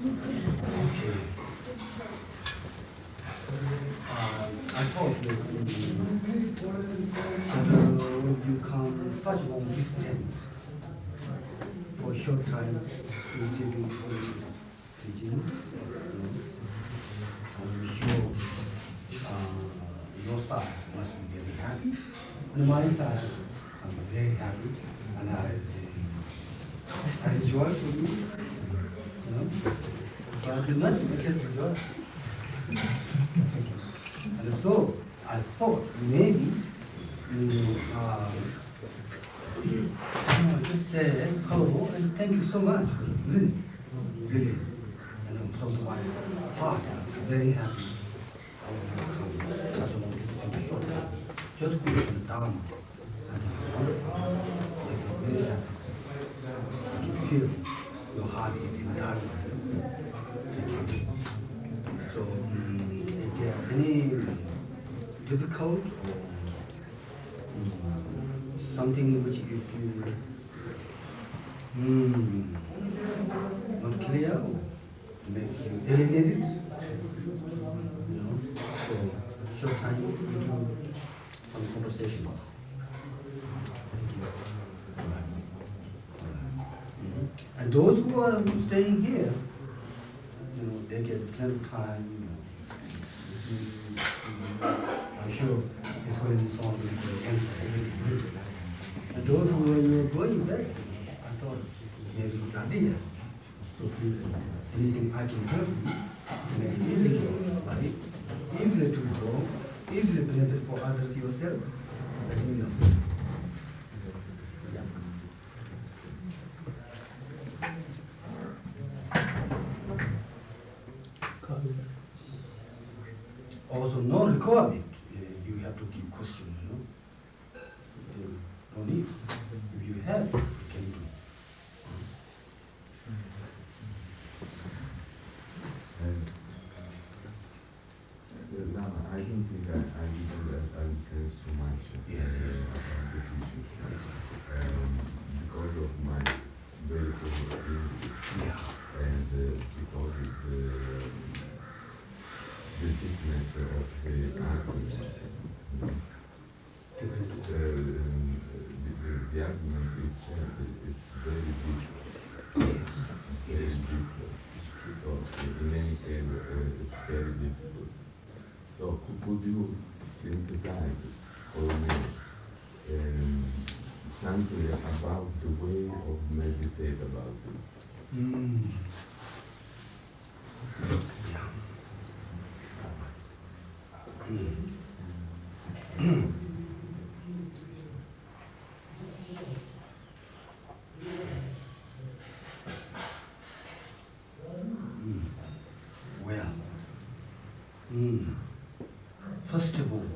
Okay. I thought that when you come such long distance for a short time, you taking teaching, I'm sure your side must be very happy. On my side, I'm very happy, and I enjoy for you, but I did not just enjoy. And so I thought maybe just say hello and thank you so much. Really, really. And from my heart, I'm very happy. I will come such a long distance short time. Just put it down. And I'm very happy. I can feel your heart is entirely. Thank you. So, is there any difficult or something which you feel not clear or makes you alienated? So short time to some conversation. And those who are staying here, they get plenty of time. I'm sure it's going to be solved with the answer. And those who are going back, I thought maybe good idea. So please, anything I can help you, make it easier, but easier to go, easier benefit for others yourself. Let me know. Also, no requirement. You have to give question, No need. If you have, you can do. Lama, I don't think I didn't understand so much about the teaching because of my very close English and because of the thickness of the argument. The argument itself, it's very deep. Very deep. So in any case, it's very difficult. So could you synthesize for me something about the way of meditate about it? Well, first of all,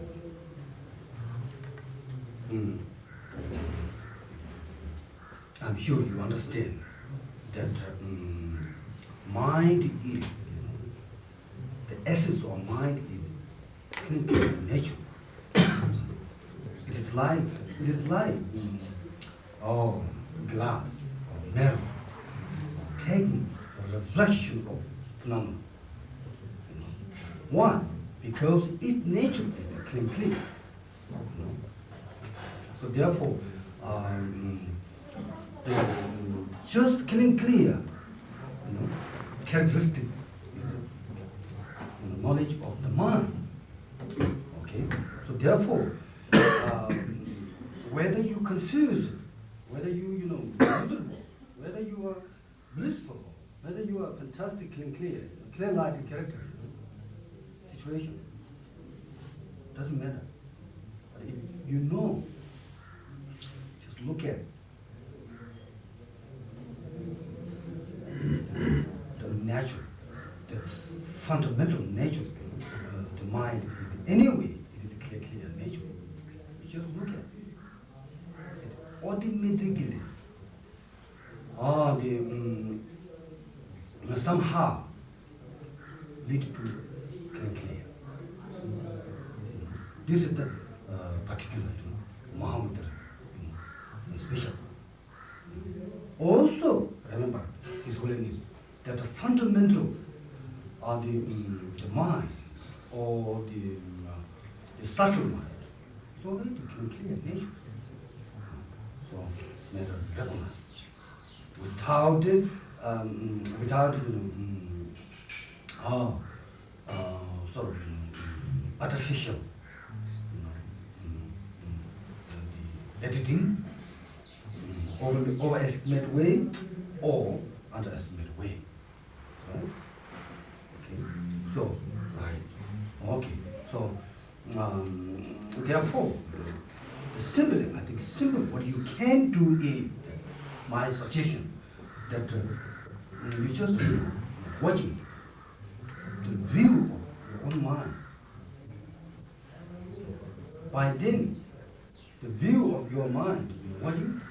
I'm sure you understand that mind is, the essence of mind is clinical nature. It is like glass or mirror, taking a reflection of phenomena. One, because its nature is clear. So therefore, just clear, characteristic, knowledge of the mind. Okay. So therefore, whether you confuse, whether you miserable, whether you are blissful, whether you are fantastically clear light character, situation, doesn't matter. But if you know, just look at the natural, the fundamental nature of the mind. Anyway, it is a clear nature. You just look at it. Automatically, somehow lead to clear. This is the particular, Muhammad, special. Also, remember, His Holiness that the fundamental are the mind or the subtle mind. It's already clear nature. So matter is recognized. Without sort of artificial the editing, overestimate way or underestimate way. Right? Okay. So right. Okay. So therefore, the simple, I think simple, what you can do is my suggestion that you just watching the view of your own mind. By then, the view of your mind, watching,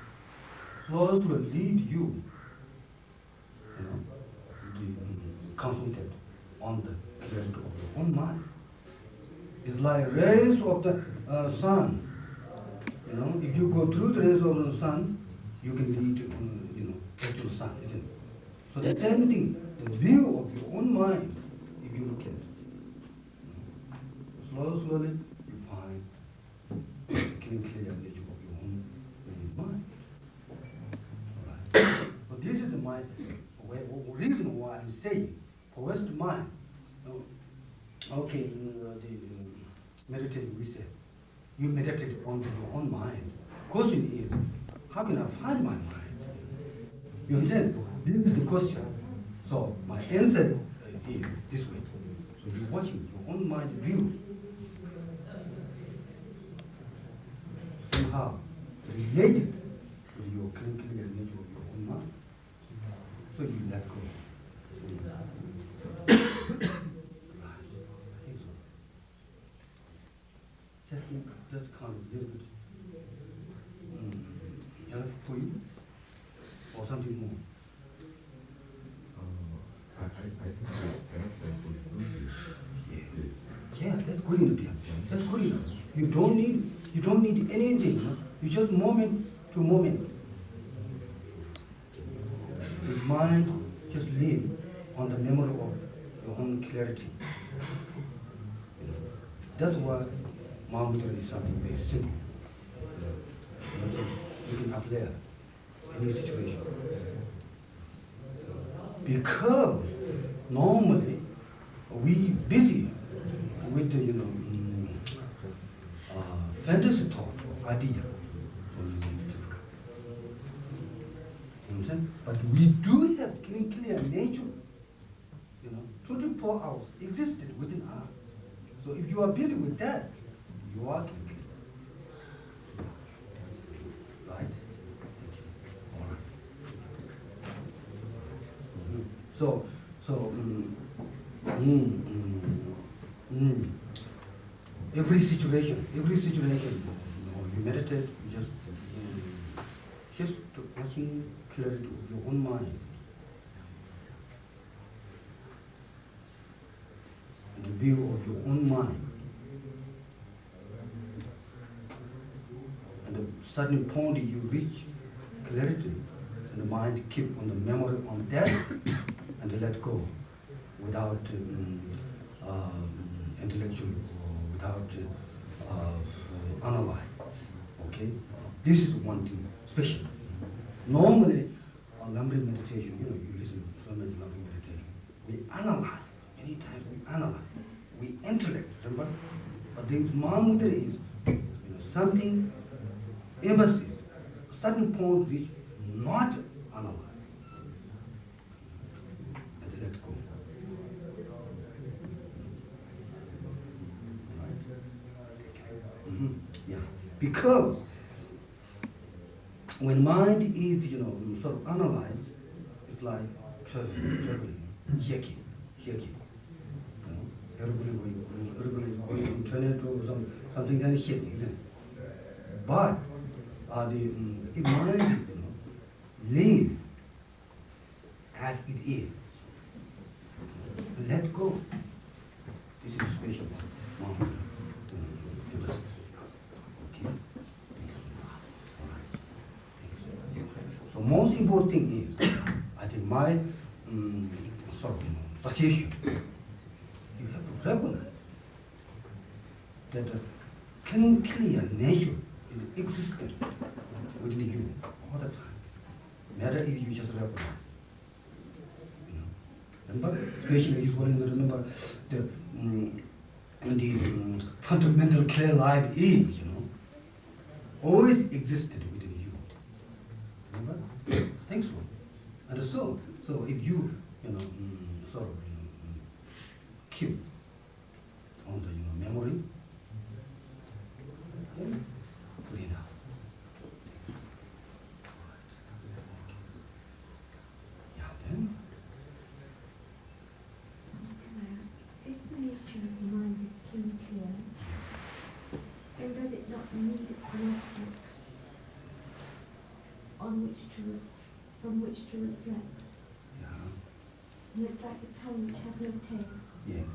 slowly will lead you, to concentrate on the clarity of your own mind. It's like rays of the sun. If you go through the rays of the sun, you can lead back to the sun, isn't it? So the same thing, the view of your own mind, if you look at it, slowly you find clear nature of your own mind. Right. But this is the mind. Reason why I'm saying, for Western mind. Okay, in the meditation we say, you meditate on your own mind. Question is, how can I find my mind? You understand? This is the question. So my answer is this way. So you're watching your own mind view. Somehow related to your clear nature of your own mind. So you let go. Right. I think so. Just kind of a little bit enough for you, or something more. I think perhaps I could do this. Yeah, that's good enough. Yeah. That's good enough. You don't need anything. No? You just moment to moment. Your mind just live on the memory of your own clarity. That's why Mahamudra is something very simple. You can apply any situation. Because normally we busy with the fantasy thought idea. But we do have clear nature. 24 hours existed within us. So if you are busy with that, you are clear. Right? All right. So every situation, you meditate, you just watching clarity of your own mind. And the view of your own mind. And the certain point you reach clarity, and the mind keep on the memory on that, and let go without intellectual or without analyze. Okay, this is one thing special. Normally, on Lamrim meditation, you listen to so many Lamrim meditation. We analyze. Many times we analyze. We intellect. Remember, but the Mahamudra is something embassy, certain point which not analyze. And let go. Right? Yeah. Because when mind is, sort of analyzed, it's like traveling, hiking. Everybody is going from China to something kind of hiking, isn't it? But if mind, live as it is, let go. This is special. Okay. So most important thing is, I think my suggestion. You have to recognize that the clear nature is existent within you all the time. Matter if you just recognize. You know? Remember, especially is when you remember the fundamental clear light is, you know, always existed within you. Remember? I think so. And so if you, you know, sort of, you know, keep on the, you know, memory, then put it out. Yeah, then. Can I ask, if the nature of the mind is clear, then does it not need an object from which to reflect? Yeah. And it's like the tongue which has no taste, Yeah.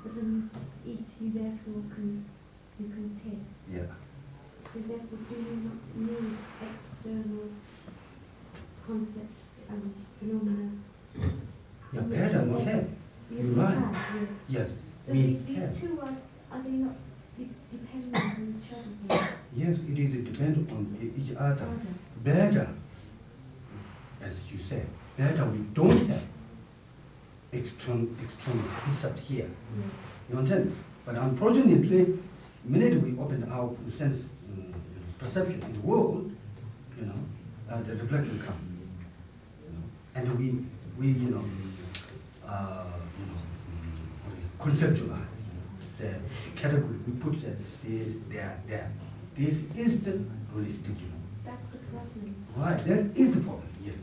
but when you eat, you therefore can taste. Yeah. So therefore, do you not need external concepts and phenomena? Yeah, better not have. You're right. Yes. Yes, So we these have. two are they not dependent on each other? Yes, it is dependent on each other. Other. Better, as you said, better we don't have external concept here. Yes. You understand? But unfortunately, minute we open our sense perception in the world, you know, the reflection comes. You know, and we you know, conceptualize the category. We put that there. This is the realistic, you know. That's the problem. Right, that is the problem. Yes.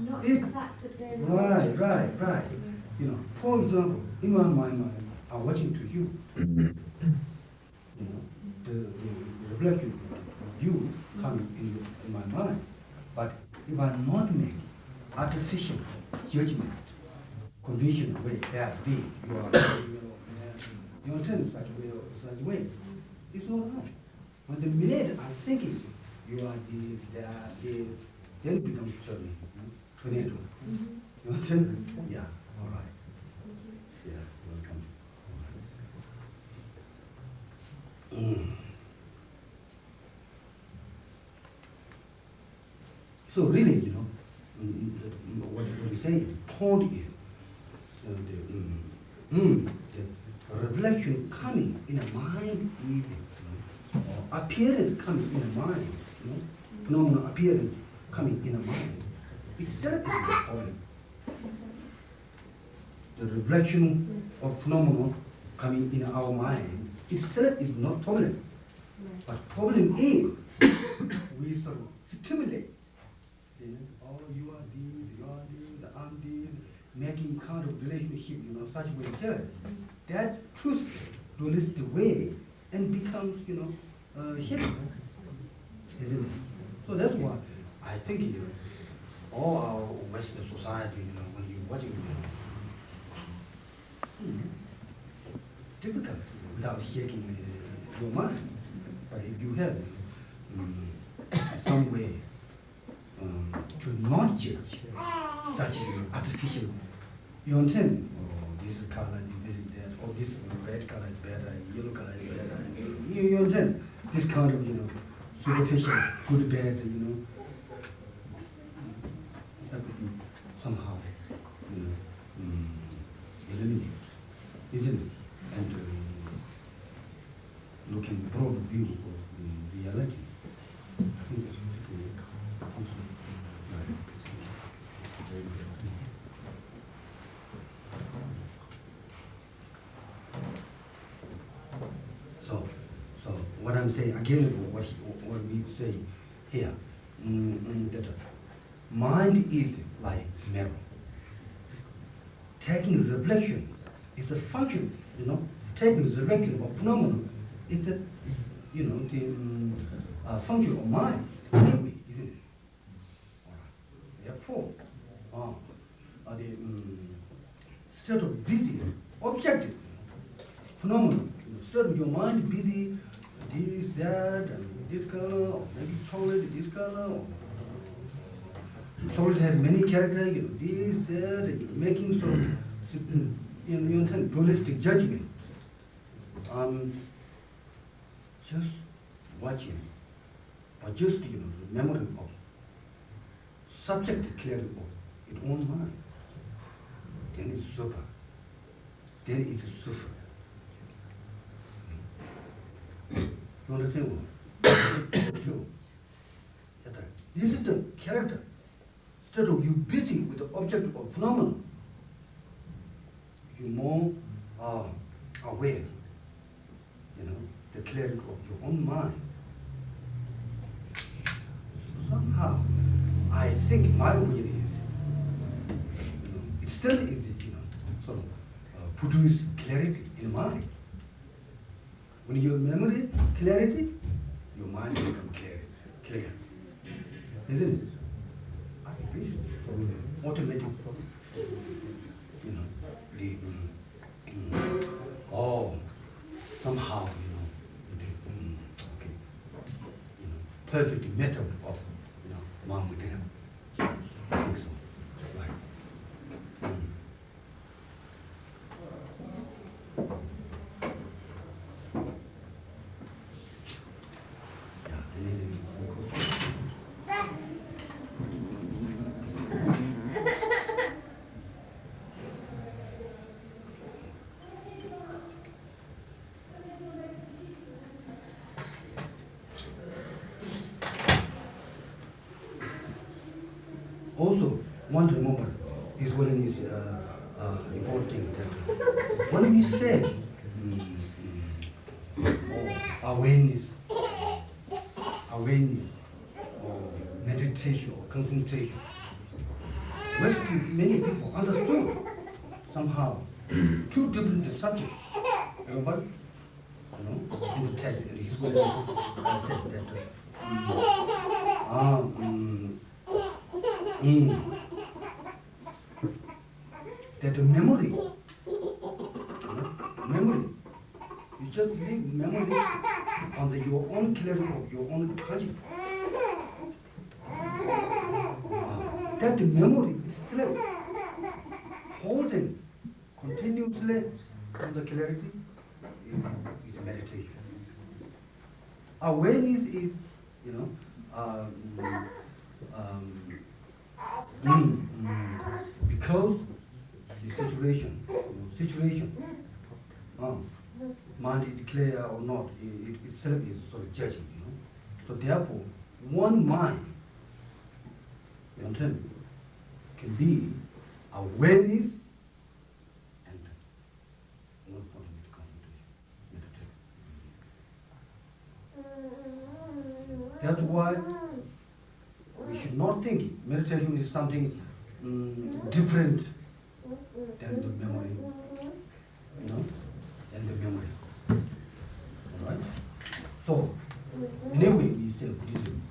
Not It- the fact that there is Right. You know, for example, in my mind, I'm watching to you. You know, the reflection of you coming in my mind. But if I'm not making artificial judgment, conventional way, that's this, you are, you understand such way, it's all right. When the minute I'm thinking, you are this, that, this, then it becomes tornado. Mhm. You understand? Yeah, all right. Thank you. Yeah, welcome. So really, you know, what we say, point is, the reflection coming in a mind is, or appearance coming in a mind, you know, phenomenon appearance coming in a mind, itself is a problem. The reflection of phenomenon coming in our mind itself is not problem. Yes. But problem is we sort of stimulate. You know, oh, you are this, I'm this, making kind of relationship, you know, such way there. That truth dualistic way and becomes, you know, hidden. Isn't it? So that's why I think, you know, all our Western society, you know, when you're watching, you know, difficult without shaking your mind. But if you have some way to not judge such artificial, you understand? Oh, this is color, this is that, oh, this red color is better, yellow color is better. You understand? This kind of, you know, superficial, good, bad, you know, that could be somehow, you know, eliminated, isn't it? And looking broad view of the reality. I think that's So what I'm saying again, what we say here, that mind is like mirror. Taking reflection is a function, you know. Taking reflection of phenomenon is the, you know, the function of mind anyway, isn't it? All right. Therefore, the state of busy, objective phenomenon, state of your mind busy, this, that, and this color, or maybe solid, this color, or Soldier has many characters, this, that, making sort of, you understand, dualistic judgment. I'm just watching, or just, memory of subject clarity of its own mind. Then it's super. Then it's super. You understand what? True. That's right. This is the character. Instead of you busy with the object or phenomenon, you more aware, the clarity of your own mind. Somehow, I think my opinion is, it still is, sort of produce clarity in mind. When your memory clarity, your mind becomes clear. Isn't it? I think this is automatic, somehow, okay, perfect method of, Mahamudra. I think so. Right. Yeah, and then, also, one to remember is what is important thing that when we say awareness, or meditation or concentration, many people understood somehow two different subjects. Everybody, in the text, and he's going to say that the memory, you just leave memory on your own clarity of your own consciousness. That the memory itself holding continuously on the clarity is meditation. Awareness is, because the situation, mind is clear or not, it itself is sort of judging, So therefore, one mind, you understand, can be awareness and one point of meditation. That's why we should not think meditation is something different than the memory, than the memory. All right? So, anyway, we say Buddhism,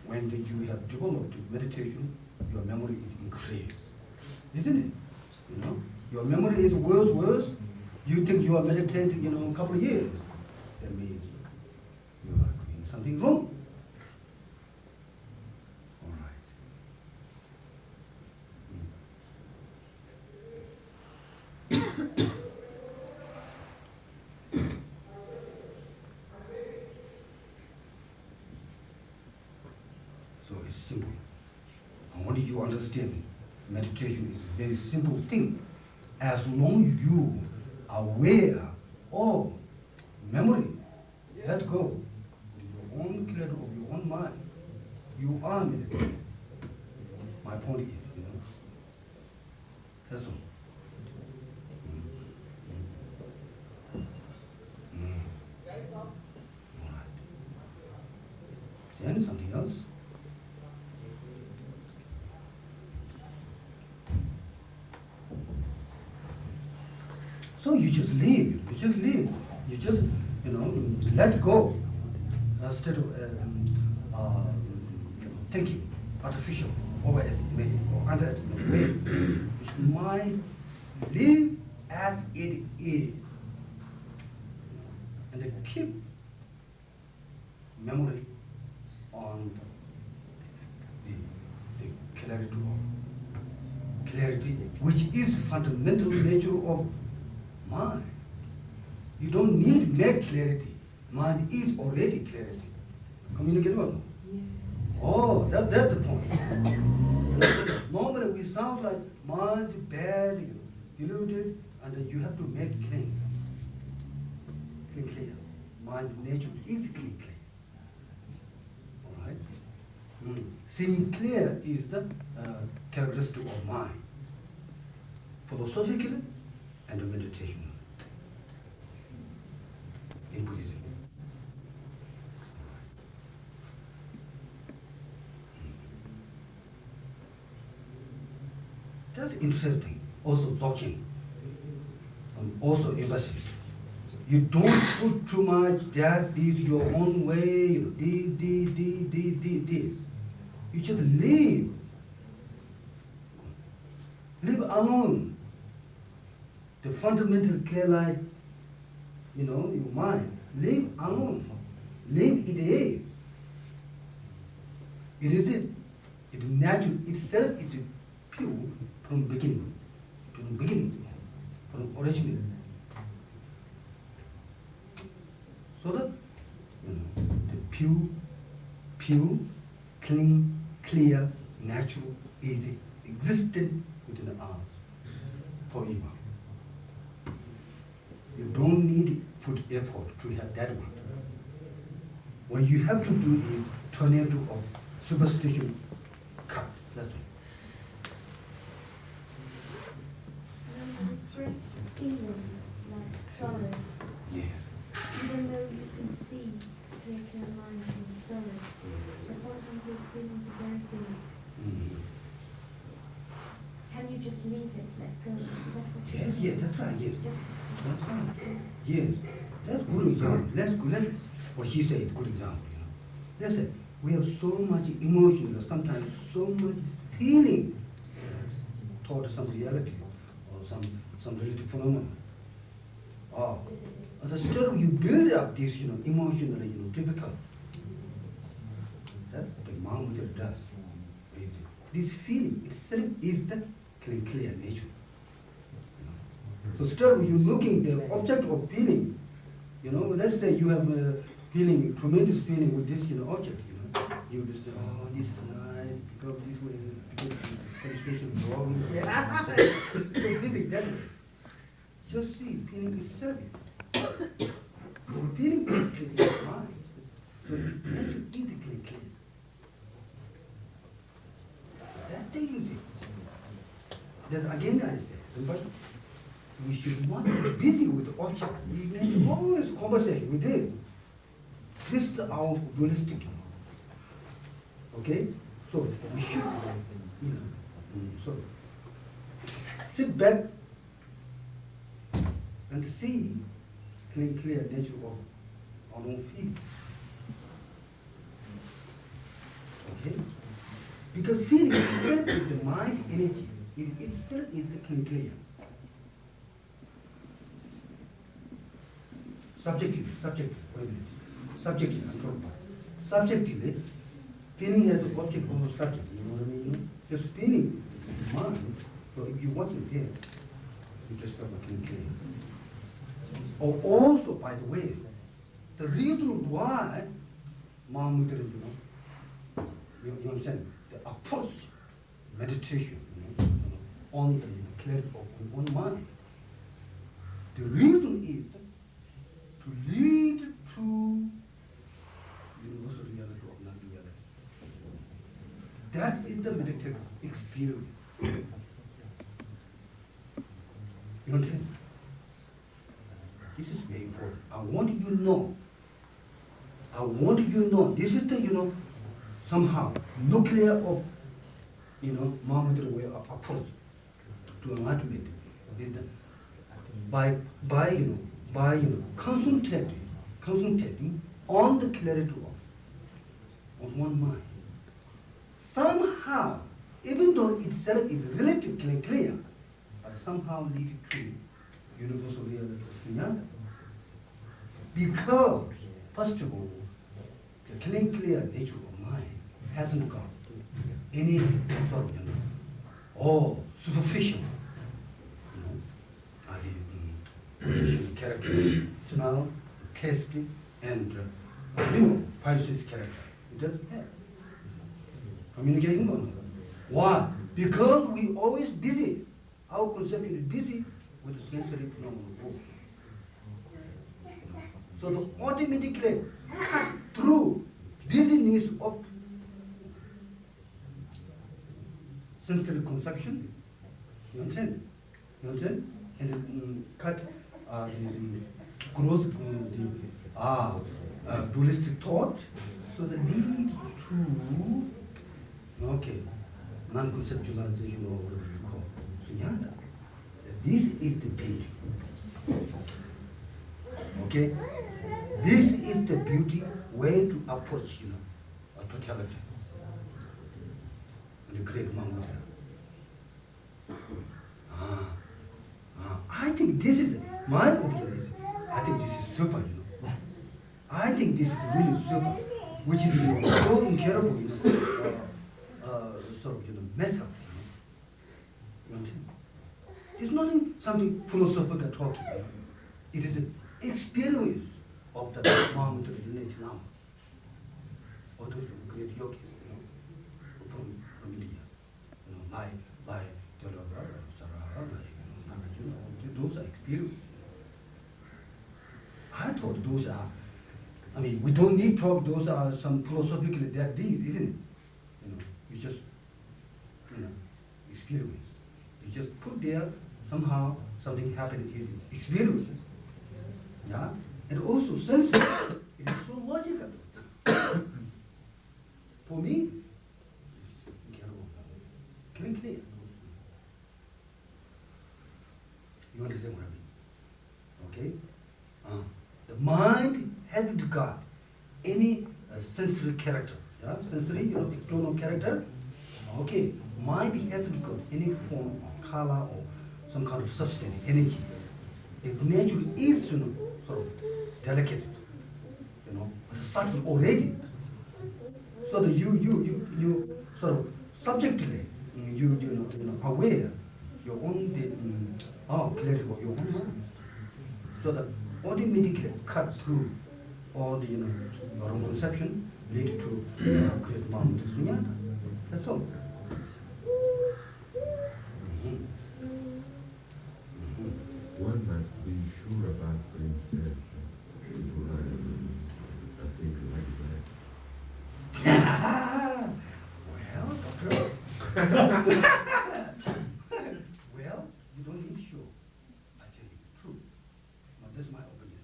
when you have developed meditation, your memory is increased, isn't it? Your memory is worse. You think you are meditating, a couple of years. That means you are doing something wrong. All right. So it's simple. And only you understand meditation is a very simple thing. As long as you are aware of memory, let go. Your own clarity of your own mind. You are meditating. My point is, that's all. All right. Then something else. So you just leave, you just, let go, instead of thinking artificial, overestimated or underestimated way. You might live as it is, and then keep memory on the clarity which is fundamental nature of mind. You don't need make clarity. Mind is already clarity. Communicate well? Oh, that's the point. Normally we sound like mind bad, deluded, and you have to make clean. Clear. Mind nature is clear. All right? Seeing clear is the characteristic of mind. Philosophically and meditation in Buddhism. That's interesting. Also Dzogchen. Also emphasis. You don't put too much, that is your own way, this. You should live. Live alone. The fundamental clear light, your mind. Live alone. Live it is. It is it. It is natural. Itself is pure from beginning. From original. So that the pure, clean, clear, natural is existent within us forever. You don't need to put effort to have that one. What you have to do is tornado of superstition cut. That's it. Express feelings like sorrow. Yeah. Even though you can see clear mind and sorrow, but sometimes those feelings are very big. Can you just leave it, let go? Is that what you're saying? That's right, yes. Just That's right. Yes. That's good example. Let's what she said, good example, Let's say we have so much emotion, or sometimes so much feeling toward some reality or some relative phenomenon. The story you build up this, emotionally, typical. That's the Mahamudra does. This feeling itself is the clear nature. So still you're looking the object of feeling, let's say you have a feeling, tremendous feeling with this, object, You just say, oh, this is nice, because this way, because the sensation is wrong. So feeling that way. Just see, feeling itself. Feeling is mind. So nature is clear. That's the unity. That again I say, but we should not be busy with the object. We make always conversation with it. This is our dualistic. Okay? So we should, so sit back and see clear nature of our own feelings. Okay? Because feeling itself is the mind energy. It itself is the clear. Subjectively, I'm talking about. Subjectively, feeling has an object over subject, you know what I mean? Just feeling is mind, so if you want it there, you just have a clear. Or also, by the way, the reason why Mahamudra, you understand, the approach, meditation, on the clarity of one mind. The reason is to lead to universal reality of non-duality. That is the meditative experience. You understand? This is very important. I want you to know. This is the, somehow nuclear of, Mahamudra way of approach to enlightenment. By concentrating on the clarity of one mind. Somehow, even though itself is relatively clear, but somehow lead to universal reality of Jnana. Because, first of all, the clear nature of mind hasn't got any sort of, superficial character, smell, taste, and 5 sense character. It doesn't have. Communicating one. Why? Because we always busy. Our conception is busy with the sensory phenomenon. So the automatically cut through busyness of sensory conception. You understand? You understand? And cut the growth, dualistic thought. So the lead to non-conceptualization or whatever you call sunyata. This is the beauty. Okay? This is the beauty way to approach, a totality. The great Mahamudra. I think this is my opinion. I think this is super, I think this is really super, which is so incredible, sort of, mess up. You understand? It's not something philosophical talking. It is an experience of the Mahamudra lineage now. Or those great yogis, from India, like Theravada, Sarada, Nagarjuna, those are experiences. I thought those are, we don't need to talk, those are some philosophically that these, isn't it? You just, experience. You just put there, somehow something happened in experiences. Yeah? And also sense it is so logical. For me, it's incredible. Clear. You understand what I mean? Okay? The mind hasn't got any sensory character. Yeah? Sensory, external character. Okay. Mind hasn't got any form of color or some kind of substance, energy. It naturally is, sort of delicate, subtle already. So that you sort of subjectively, aware your own clarity of your own mind. So that automatically cut through all the your own conception, lead to create Mahamudra sunyata. That's all. One must be sure about himself to have a thing like that. Well, doctor. Well, you don't need sure. I tell you the truth. Now, that's my opinion.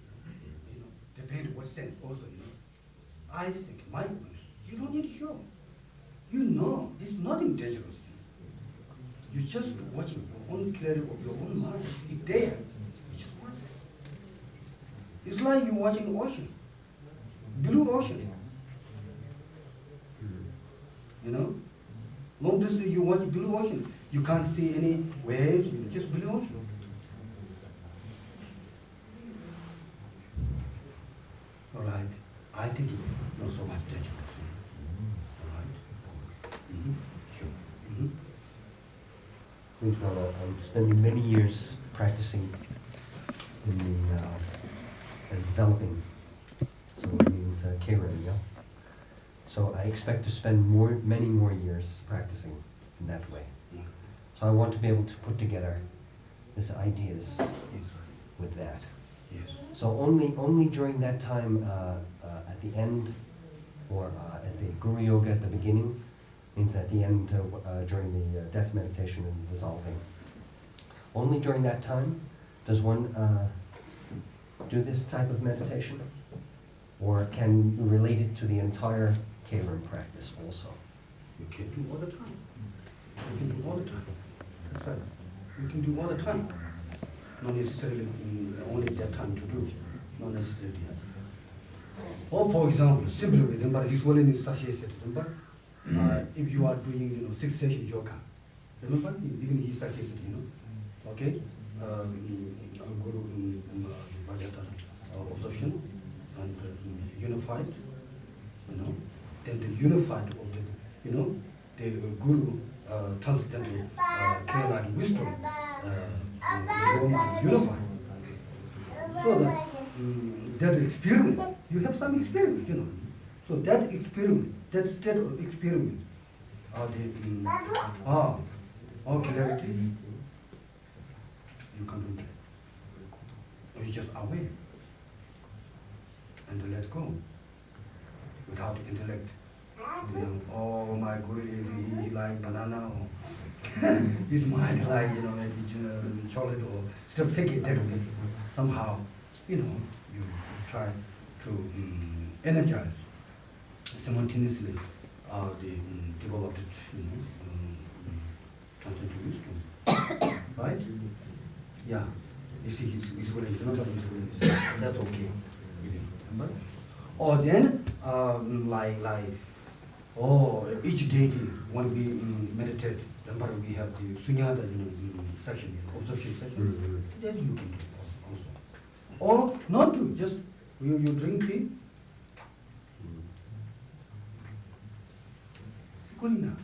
Depends what sense also, I think, my opinion, you don't need sure. It's nothing dangerous. You're just watching your own clarity of your own mind. It's there. You just watch it. It's like you're watching the ocean. Blue ocean. Long distance you watch blue ocean. You can't see any waves, just blue ocean. All right. I think it's not so much dangerous. All right. Sure. Please, I'm spending many years practicing in the developing, so it means Karen, So I expect to spend many more years practicing in that way. So I want to be able to put together these ideas with that. Yes. So only during that time, at the end, or at the Guru Yoga at the beginning, means at the end during the death meditation and dissolving. Only during that time does one do this type of meditation, or can you relate it to the entire Karen practice also? You can do all the time. You can do all the time. That's right. You can do all the time. Not necessarily only that time to do. Not necessarily. Or for example, simply remember, usually in such a set, remember, if you are doing, 6 session yoga, remember, even he suggested, okay, Guru Vajata observation and unified, then the unified object, the Guru transcendental clear light wisdom, unified. So that experiment, you have some experiment, So that experiment, that state of experiment, clarity, you can't do that. You just aware and let go without intellect. Oh my guru is like banana, or his mind like maybe chocolate, or still take it that way. Somehow, you try to energize simultaneously the developed transcendental wisdom, right? Yeah, you see, he's willing to not that's okay. Remember? Or then, each deity when we meditate, remember we have the sunyata section, observation section. Then you can do also. Or not to, just you drink tea. Good enough.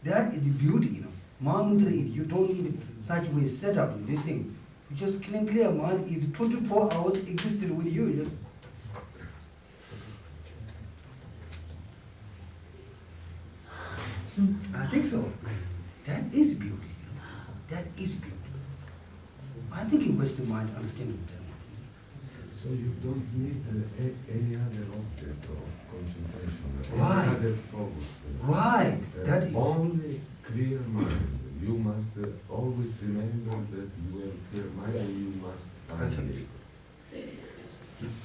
That is the beauty, Mahamudra is, you don't need such way set up this thing. You just clear mind is 24 hours existed with you. Just I think so. That is beauty. That is beauty. I think in Western mind understanding that. So you don't need any other object of concentration, Right. any other focus. Right. That is Only clear mind. You must always remember that you are clear mind and you must find it.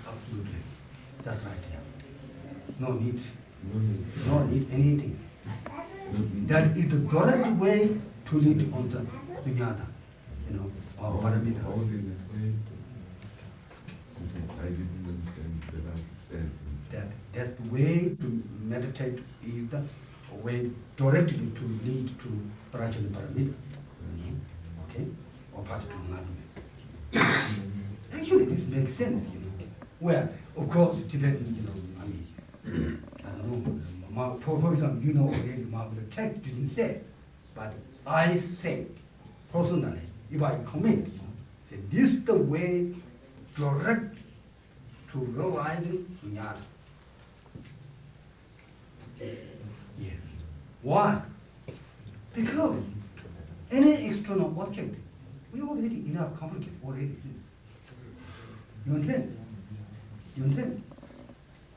absolutely. That's right. No need. No need. No need anything. That is the direct way to lead on the dunyata, or paramita. Only this way. I didn't understand the last sentence. That's the way to meditate is the way directly to lead to prajna paramita. Okay? Or path to enlightenment. Actually, this makes sense, Well, of course, Tibetan, I don't know. For example, already the text didn't say, but I think, personally, if I comment, say this is the way direct to realizing sunyata. Yes. Why? Because any external object, we already enough complicated already. You understand?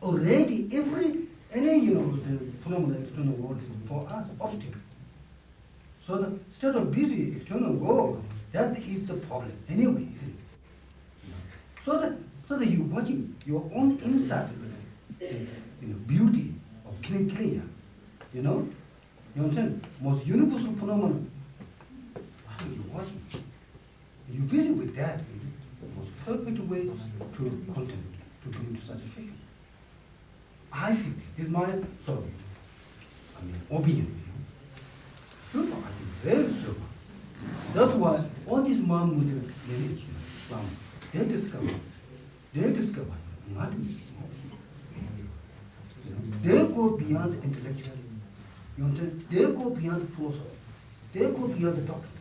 Already any the phenomenon external world is for us obstacle. So instead of busy external world, that is the problem anyway, isn't it? So that you watching your own inside, beauty of clear. You understand? Most universal phenomenon. You watching. You busy with that. The most perfect way to content, to bring to satisfaction. I think is my opinion. Super, I think very super. That's why all these Mahamudra lineage, Islam, they discover enlightenment. They go beyond intellectual. You understand? They go beyond philosophy. They go beyond the doctrine.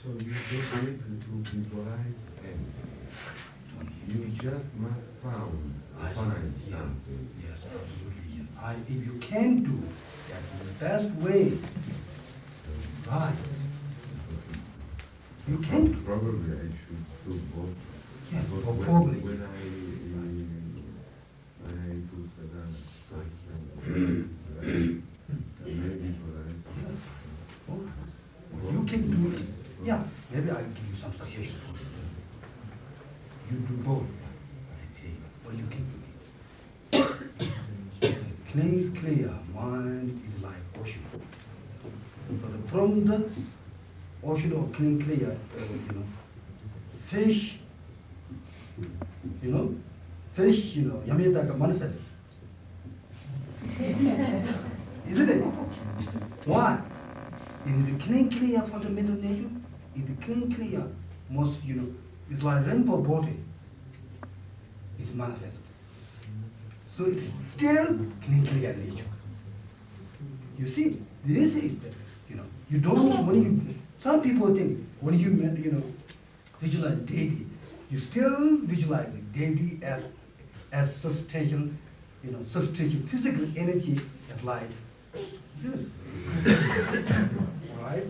So you don't need to visualize anything. You just must find something. Yes, absolutely. Yes. If you can do that in the best way, right? You can do. Probably I should do both. Yeah, Because probably. when I do sadhana, maybe You can do it. Yeah, maybe I'll give you some suggestions. You do both. Or you can do it. Clear mind is like ocean. So from the ocean of clear, fish, Yamayataka manifest. Isn't it? Why? It is a clear fundamental nature. It is clear, most, it's like rainbow body. It's manifest. So it's still clear nature. You see, this is the, you don't, some people think, when you visualize deity. You still visualize the deity as substantial, substantial physical energy as light. Yes. All right?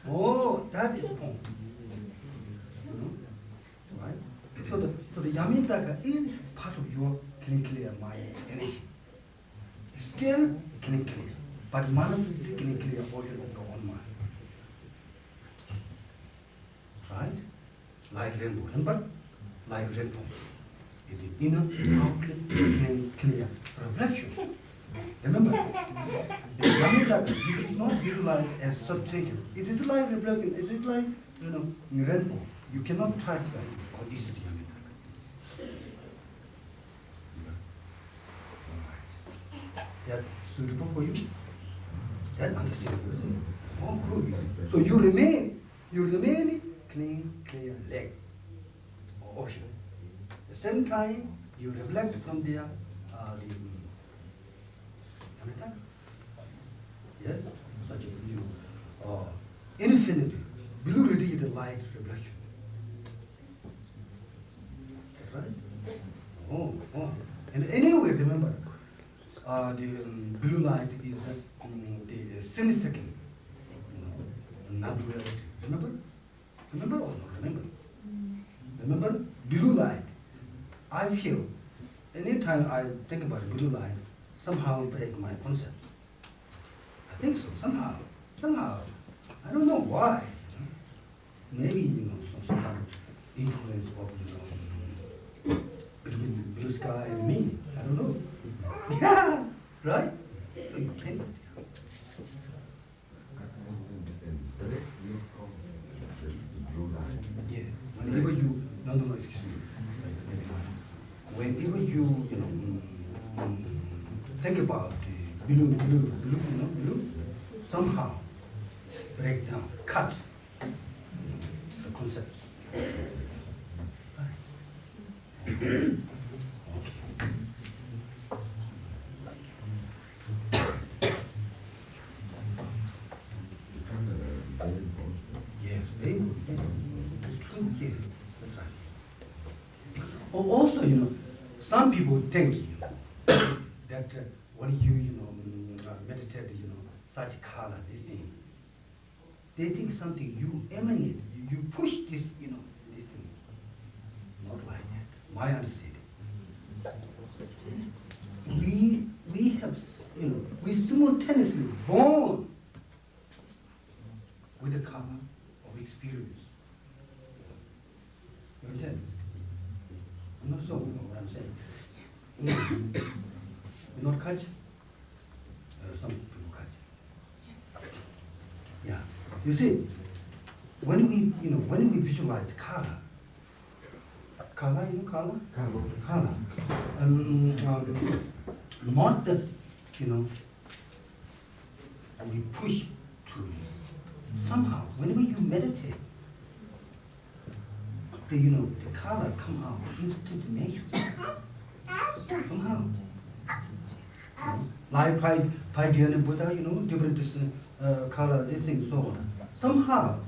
Oh, that is the point. Right? So the Yamitaka is part of your clear mind energy. It's still clear, but Manas is clear portion of your own mind. Right? Like rainbow. Remember? Like rainbow. Is the inner outlet clear reflection. Remember? The Yamitaka, you should not visualize as substantial. It is like reflection. It is like, rainbow. You cannot touch that. Or is it Yamitaka? Alright. That suitable for you? That understandable. Oh, good. So you remain clean, clear lake or ocean. At the same time, you reflect from there the Yamitaka. Yes? Such a infinity. Blue really is the light reflection. That's right? Oh. And anyway, remember, the blue light is the significant, non-duality. Remember? Remember or not remember? Remember? Blue light. I feel, anytime I think about blue light, somehow break my concept. I think so, somehow. I don't know why. Maybe, some kind of influence of, between blue sky and me. I don't know. Yeah, right? So you think. Yeah. Whenever you, no, excuse me. Whenever you, think about the blue, somehow break down, cut the concept. Yes, very good. It's true, yes, that's right. Also, some people think, that when you, meditate, such color, this thing, they think something you emanate, you push this, this thing. Not like that. My understanding. We have, we simultaneously born with the color of experience. You understand? I'm not sure what I'm saying. You not catch? Some people catch. Yeah. You see, when we visualize color, color, not that, we push to somehow, whenever you meditate, the color come out instant nature. Somehow. Like Paidyana Buddha, different color, this thing, so on. Somehow,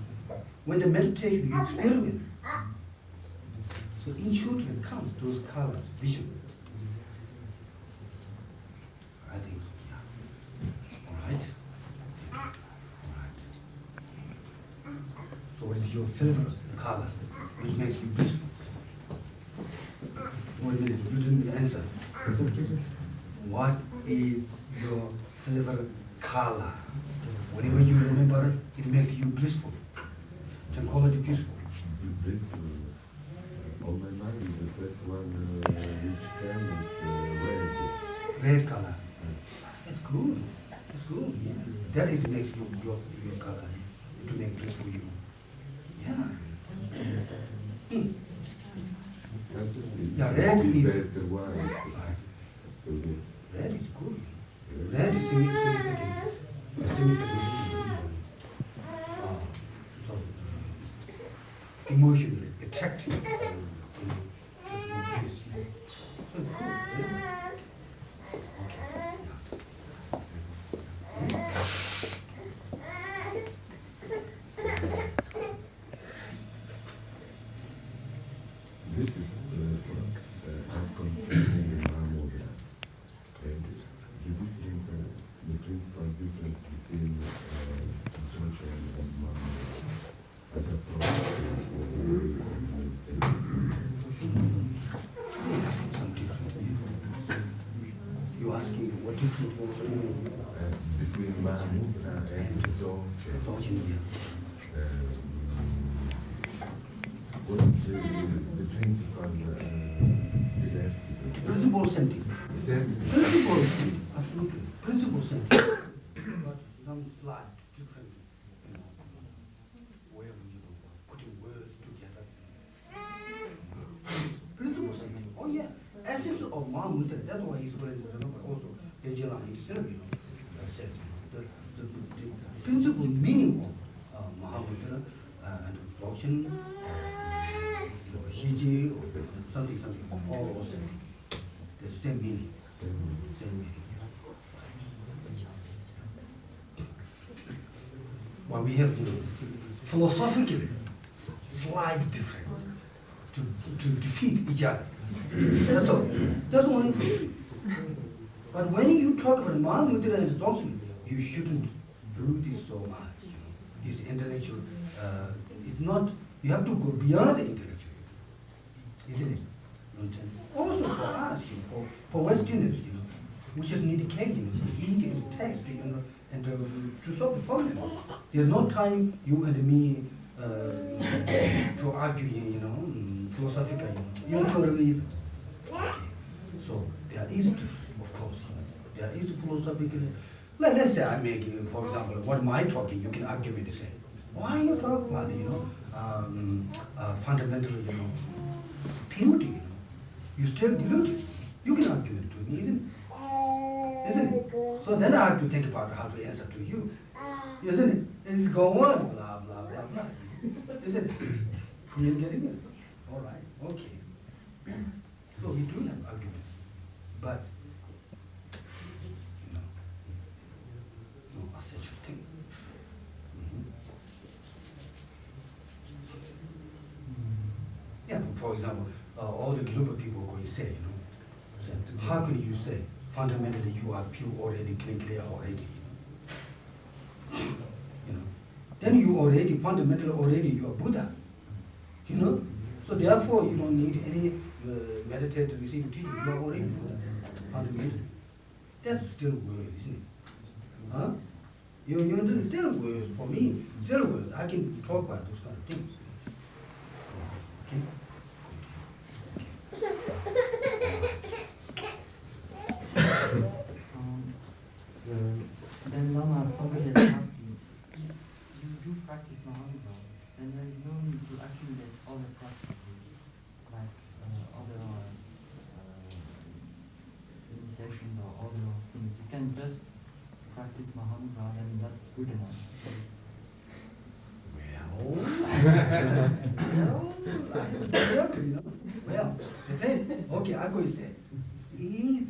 when the meditation you experiment, so intuitively comes those colors, vision. I think so, yeah. All right? So what is your favorite color, which makes you blissful? Wait a minute, you didn't answer. What is your favorite color? Whenever you remember, it makes you blissful. Can call it blissful. Blissful. On my mind, the first one which came is red. Red color. That's good. That's good. Yeah. That is makes you your color to make blissful you. Yeah. Yeah, red is. Better white. Red is good. Red is significant. So, emotionally attractive. So good. between Mahamudra and Dzogchen. What is the principal diversity? Principal senti. Principal senti, absolutely. Principal senti. But some slight different, way of putting words together. Principal senti. Oh yeah. Essence of Mahamudra, that's why he's going to also Ejilan himself, said, the principal meaning of Mahamudra and Dzogchen, Hiji, or something, all those things. The same meaning. Same meaning. What we have to do, philosophically, slight difference to defeat each other. That's all. That's only thing. But when you talk about Mahamudra and Dzogchen, you shouldn't do this so much. This intellectual, it's not, you have to go beyond the intellectual. Isn't it? Also for us, for Westerners, we just need cake, eat and taste, and to solve the problem. There's no time you and me to argue, philosophically, intellectually. So there is, of course, there is philosophically. Let's say I make, for example, what am I talking? You can argue with this. Why you talk about, fundamental, beauty? You still deluded. You can argue it to me, isn't it? Isn't it? So then I have to think about how to answer to you. Isn't it? It's go on, blah, blah, blah, blah. Isn't it? You're getting it? All right, okay. So we do have arguments. But, no essential thing. Yeah, for example, all the global people will say, how could you say fundamentally you are pure already, clear already? Then you already, fundamentally already, you are Buddha. So therefore you don't need any meditate to receive teaching. You are already Buddha, fundamentally. That's still word, isn't it? Huh? You still words for me, still words. I can talk about those kind of things. Okay? Then Lama, somebody has asked you do practice Mahamudra, then there is no need to accumulate other practices, like other initiations or other things. You can just practice Mahamudra, then that's good enough. Well, okay, I go say, if you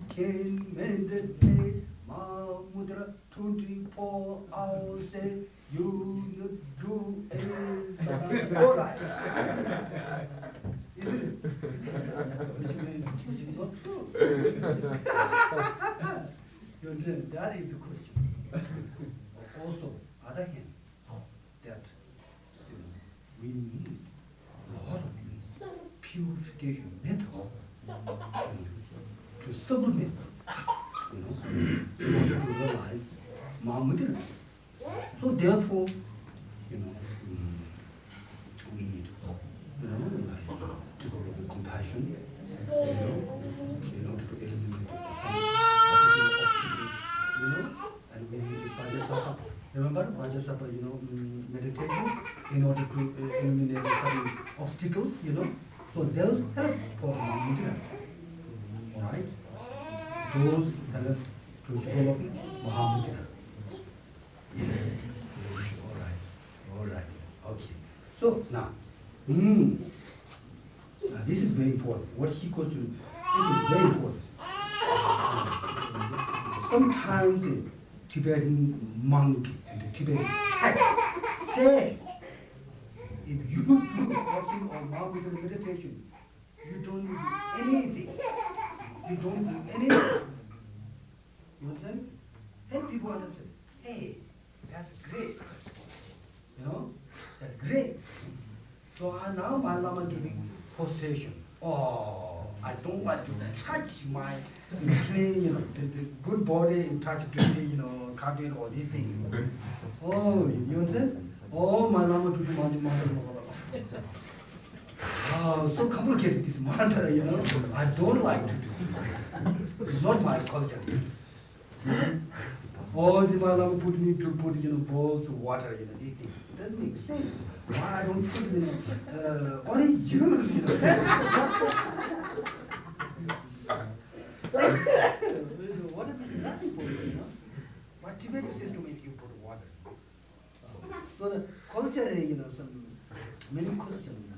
can meditate Mahamudra 24 hours, say you do is all right. Isn't it? Which is not true. You understand? That is the question. Also, other hand, that we need a lot of purification method to supplement, in order to realize Mahamudra. So therefore, we need, to develop compassion, in order to eliminate obstacles, and we need Vajrasattva. Remember Vajrasattva, meditation, in order to eliminate certain obstacles, So those help for Mahamudra, right? Those help to develop Mahamudra. Yes. All right. Okay. So now, now this is very important. What he goes to, this is very important. Sometimes the Tibetan monk and the Tibetan text say, if you do watching or Mahamudra meditation, you don't do anything. You don't do anything. You understand? Then people understand, hey, that's great. That's great. So now my Lama giving frustration. Oh, I don't want to touch my clean, the good body in touch to carpet or these things. Oh, you understand? Oh, my lama to do mantra. Oh, so complicated this mantra, I don't like to do. It's not my culture. Oh, the my lama put me to put, bowls of water, these things. It doesn't make sense. Why I don't put, orange juice, Water is nothing for you, But Tibet says to me, you put water. So the culture, some many questions,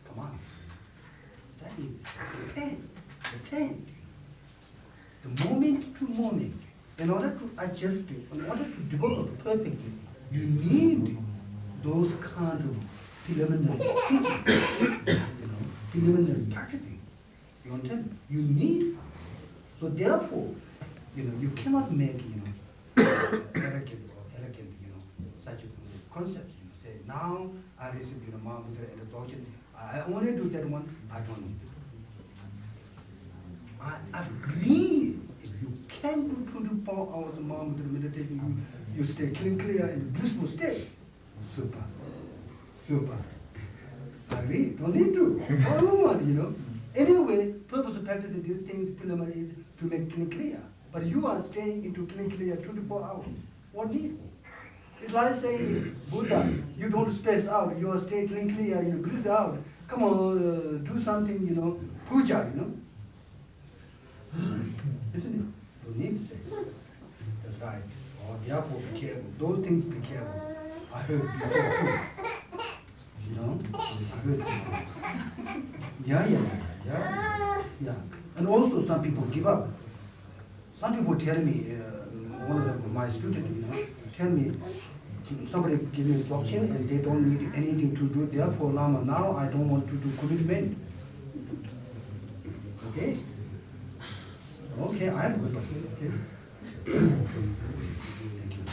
come on. That is the pain. The moment to moment. In order to adjust it, in order to develop perfectly, you need those kind of preliminary teaching, preliminary practicing. You understand? You need. So therefore, you cannot make, elegant, such a concept. Say now I receive, Mahamudra and absorption. I only do that one. I don't need it. I agree. If you can do 24 hours of Mahamudra meditation, you stay clear in the blissful state. Super. I agree. Don't need to. I don't want, Anyway, purpose of practicing these things preliminary is to make clear. But you are staying into clear 24 hours. What need? It's like saying, Buddha, you don't space out, you are staying clear, you breathe out. Come on, do something, puja, Isn't it? You need to say. That's right. Or therefore be careful. Those things be careful. I heard before too. I heard before. Yeah. And also some people give up. Some people tell me, one of my students, tell me, somebody give me instruction and they don't need anything to do. Therefore, Lama, now I don't want to do commitment. Okay? Okay, I'm good. Okay. Thank you.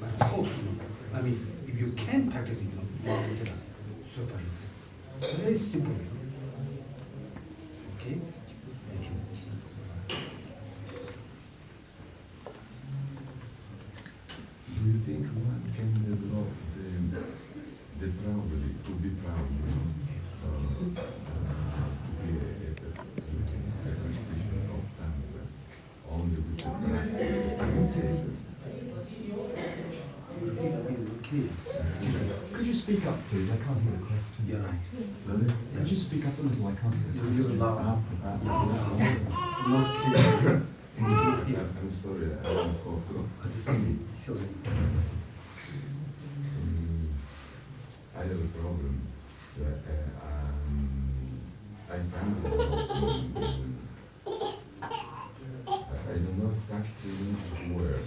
But of course, if you can practice it, super. Very simple. Okay? Thank you. Do you think one can develop the proud, to be proud, to be a practitioner of Tantra, only with the practice? Okay. Could you speak up, please? I can't hear the question. Yeah. Sorry? Could you speak up a little? I can't hear the question. You're loud. Not clear. I'm sorry, I don't talk to. Sorry. I have a problem. I find I don't know exactly which word.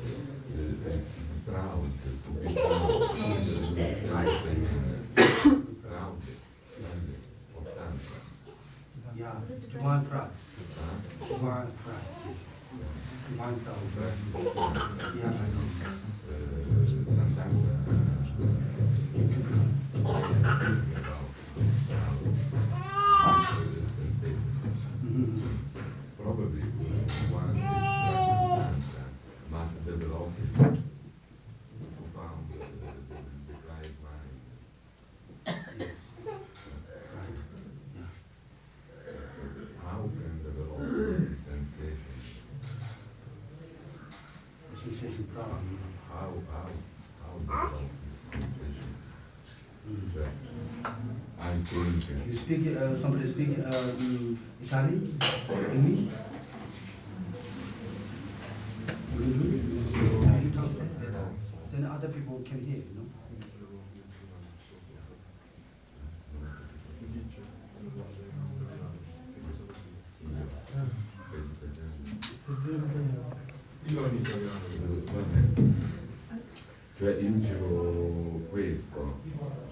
It's proud, to be proud. Proud of Tantra. Yeah, divine pride. Huh? Divine pride. Divine pride. Yeah, Sometimes sensation. Probably one who practices Tantra must develop it to found the right mind. How can develop this sensation? Sensation pride. How develop this sensation? I think You speak, somebody speak Italian? English? You talk. Then other people can hear, Cioè io dicevo questo,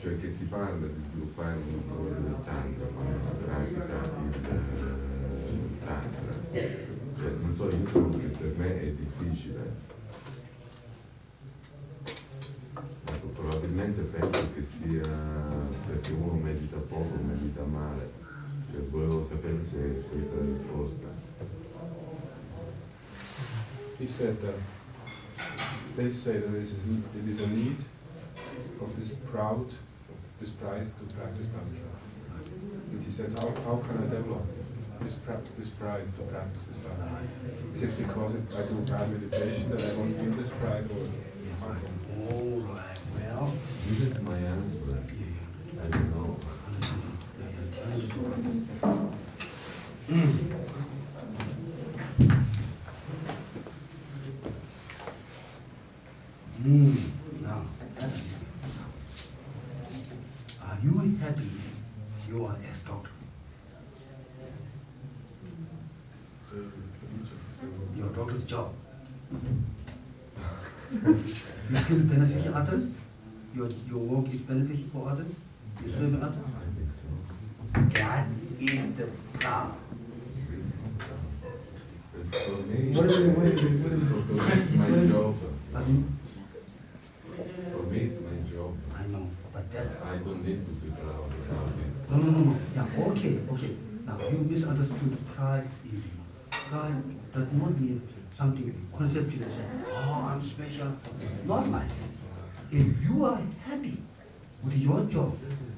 cioè che si parla di sviluppare un valore del tantra quando si pratica il tantra. Cioè, non so, io trovo che per me è difficile. Ecco, probabilmente penso che sia perché uno medita poco, medita male. Volevo sapere se questa risposta. He said that they say that it is a need of this pride to practice tantra. But he said, how can I develop this pride to practice this tantra? Is it because I do bad meditation that I don't feel this pride, or how come? All right, well, This is my answer. I don't know. Now, are you happy you are ex-doctor? Your doctor's job. You feel beneficial others? Your work is beneficial for others? You serve others? I think so. That is the problem. It's for me. What is it? For me, it's my job. Pardon? For me, it's my job. I know, but that. I don't need to be proud about it. No. Yeah, okay. Now, you misunderstood pride easily. Pride does not mean something conceptual. Oh, I'm special. Not like this. If you are happy with your job,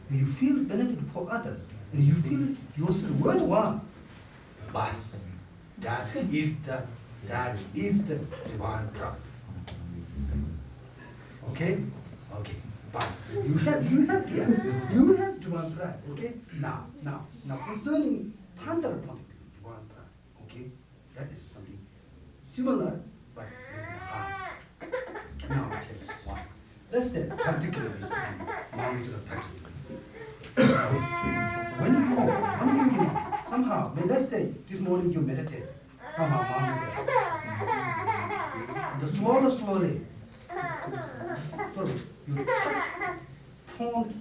and you feel benefit for others, and you feel yourself worthwhile, but that is the divine pride. Okay? Okay. But you have divine pride, okay? Now concerning Tantra point of view, divine pride, okay? That is something similar, but hard. Now I'll tell you why. Let's say, particularly speaking, Mantra practice. When you somehow, let's say this morning you meditate, somehow the slowly, you touch, point,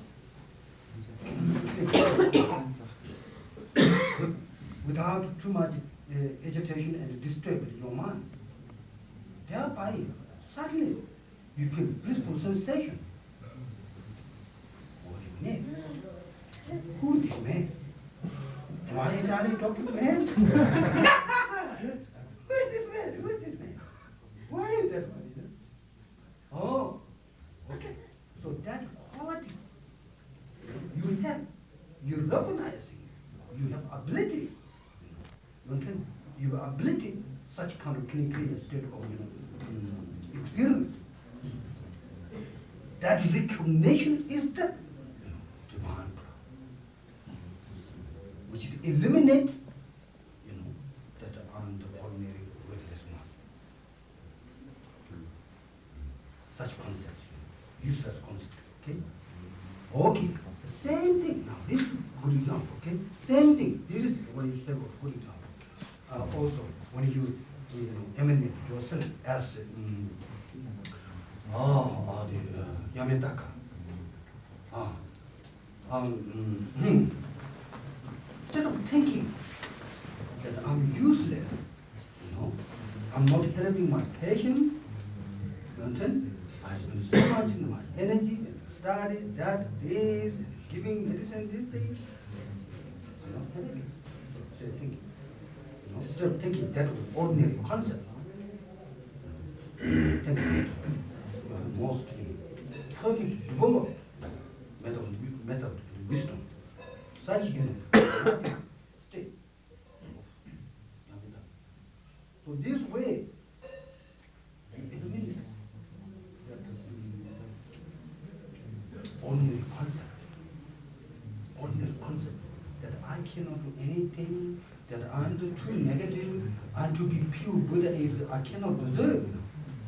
without too much agitation and disturb your mind. Thereby, suddenly, you feel blissful sensation. What do you mean? Who is this man? Am I Italian Dr. Man? Who is this man? Why is that one? Oh, okay. So that quality you recognize it. You have ability. You have ability, such kind of clinical state of experience. That recognition is the divine power, which is eliminate, that on the ordinary weightless mind. Such concept, useless concept. Okay. Okay. The same thing. Now this is a good example. Okay. Same thing. This is what you said. Good example. Also, when you emanate yourself as the Yametaka. Instead of thinking that I'm useless, I'm not helping my patient, you understand? I spend so much in my energy and study, that, this, giving medicine, this thing. I'm not helping. Instead of thinking. Instead of thinking that was ordinary concept. Thinking mostly perfect developed method of wisdom. Such state. So this way, you eliminate that ordinary concept that I cannot do anything, that I'm too negative, and to be pure Buddha is I cannot deserve.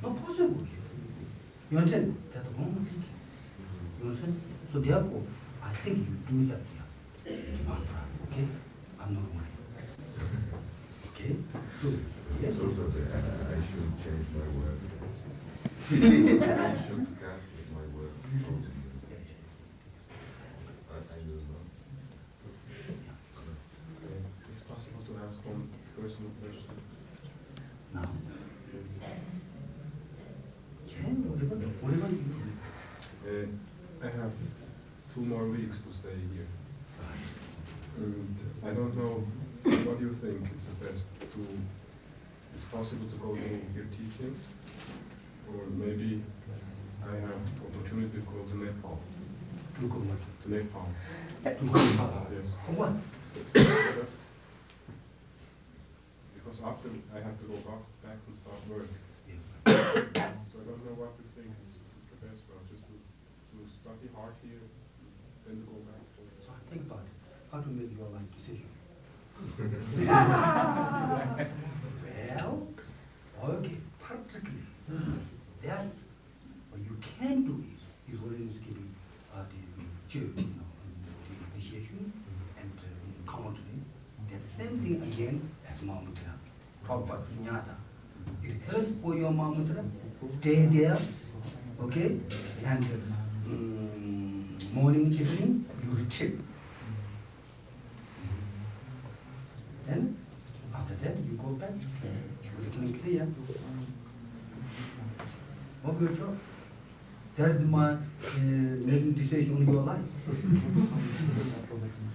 Not possible. You understand? That's the wrong thinking. You understand? So therefore, I think you do have divine pride. Okay? I'm not worried. Okay? So, yes. It's also that I should change my work. I should cancel my work. I don't know. It's possible to ask one personal question. Now, whatever you do. I have 2 more weeks to stay here. And I don't know, what do you think is the best to, it's possible to go to your teachings, or maybe I have opportunity to go to Nepal. To go what? To Nepal. To go to Nepal. Yes. For what? That's, because after I have to go back and start work. So I don't know what to think is the best route, just to study hard here, then to go back. So think about it, how to make your life decision. Well, okay, practically, that what you can do is what is giving the children, the initiation and commentary. That same thing again as Mahamudra. Talk about Vinyata. It helps for your Mahamudra. Stay there, okay? And morning, evening, you retreat. Then, after that, you go back. Everything clear. Okay, sure. That is my making decision on your life.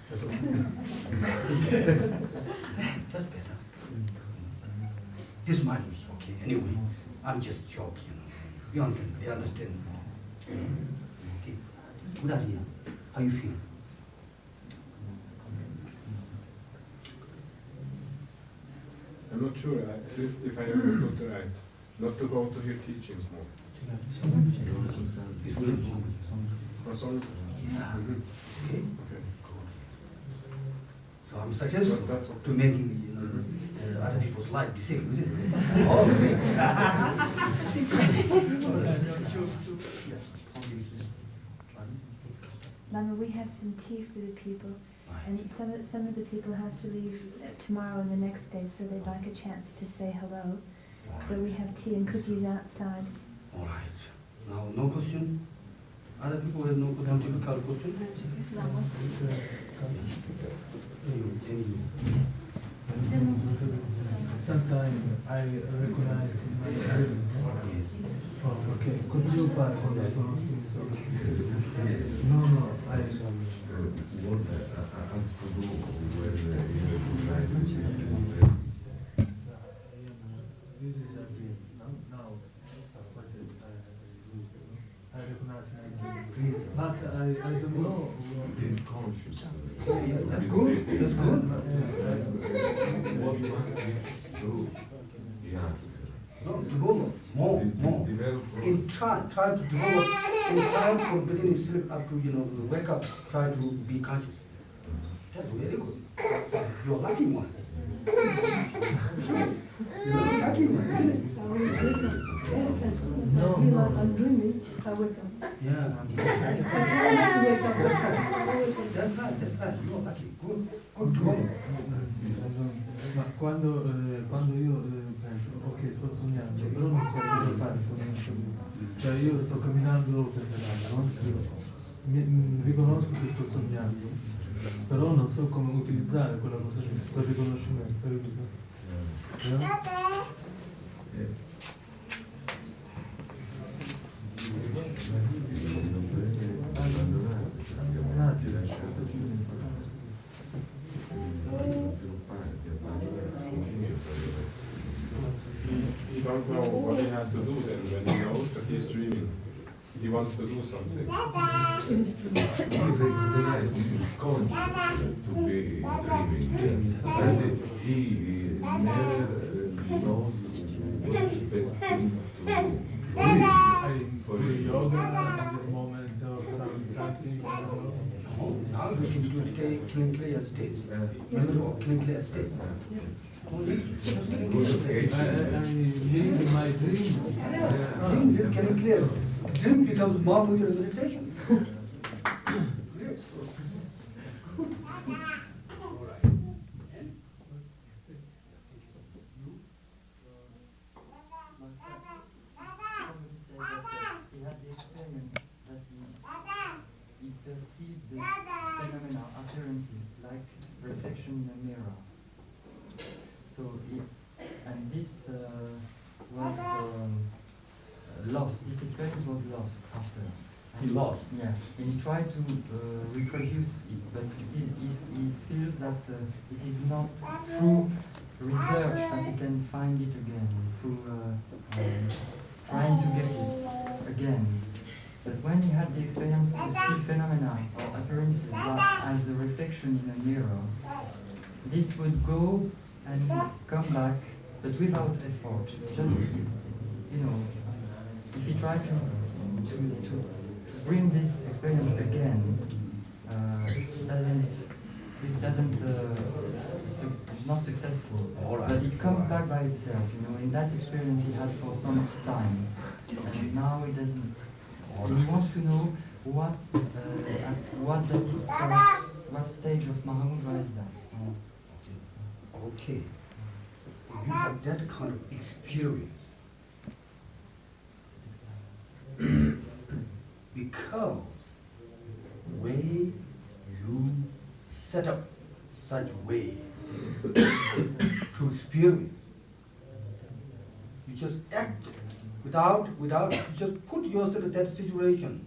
That's okay. That's better. This man is okay. Anyway, I'm just joking. You understand? They understand. Okay. Good idea. How you feel? I'm not sure if I understood right. Not to go to hear teachings more. It's good. Oh, sorry. Yeah. Mhm. Okay. Okay. So I'm successful That's okay. to making other people's life decisions, isn't it? Oh, great. Lama, we have some tea for the people, and some of the people have to leave tomorrow and the next day, so they'd like a chance to say hello. So we have tea and cookies outside. All right. Now, no question? Other people have no question? Difficult question? Sometimes I recognize in my dream. Oh, okay. Cosa devo fare quando sono spinto? No, I... What as to do when you recognize it? This is a dream. Now, I recognize my dream. But I don't know. In conscious. That's good. That's good. What must we do? He asked. No, develop more. Try to develop in time for building sleep up to, wake up, try to be conscious. That's very good. You're a lucky one. You're a lucky one, isn't it? As soon as I realize I'm dreaming, I wake up. Yeah. I try not to wake up. That's right. You're lucky. Good to go. Ma quando io penso, ok, sto sognando, però non so cosa fare con il sogno. Cioè io sto camminando per strada, no? Riconosco che sto sognando, però non so come utilizzare quella cosa lì, quel riconoscimento. He don't know what he has to do then when he knows that he's dreaming. He wants to do something. He recognizes his conscious to be dreaming. And he never knows what is the best thing to do. For yoga at this moment or something. Now you can do the clear state. Remember, clear state. I in my dream. Dream can clear. Dream becomes more with your meditation. He had the experience that he perceived the phenomena, appearances, like reflection in a mirror. So, and this was lost, this experience was lost after. He lost. Yeah, and he tried to reproduce it, but he feels that it is not through research that he can find it again, through trying to get it again. But when he had the experience to see phenomena or appearances as a reflection in a mirror, this would go and come back, but without effort. Just, you know, if he tried to bring this experience again, not successful. Alright. But it comes back by itself, you know, in that experience he had for some time. And now it doesn't. And he wants to know what does it cause, what stage of Mahamudra is that? Okay. If you have that kind of experience, because way you set up such way to experience, you just act without, you just put yourself in that situation,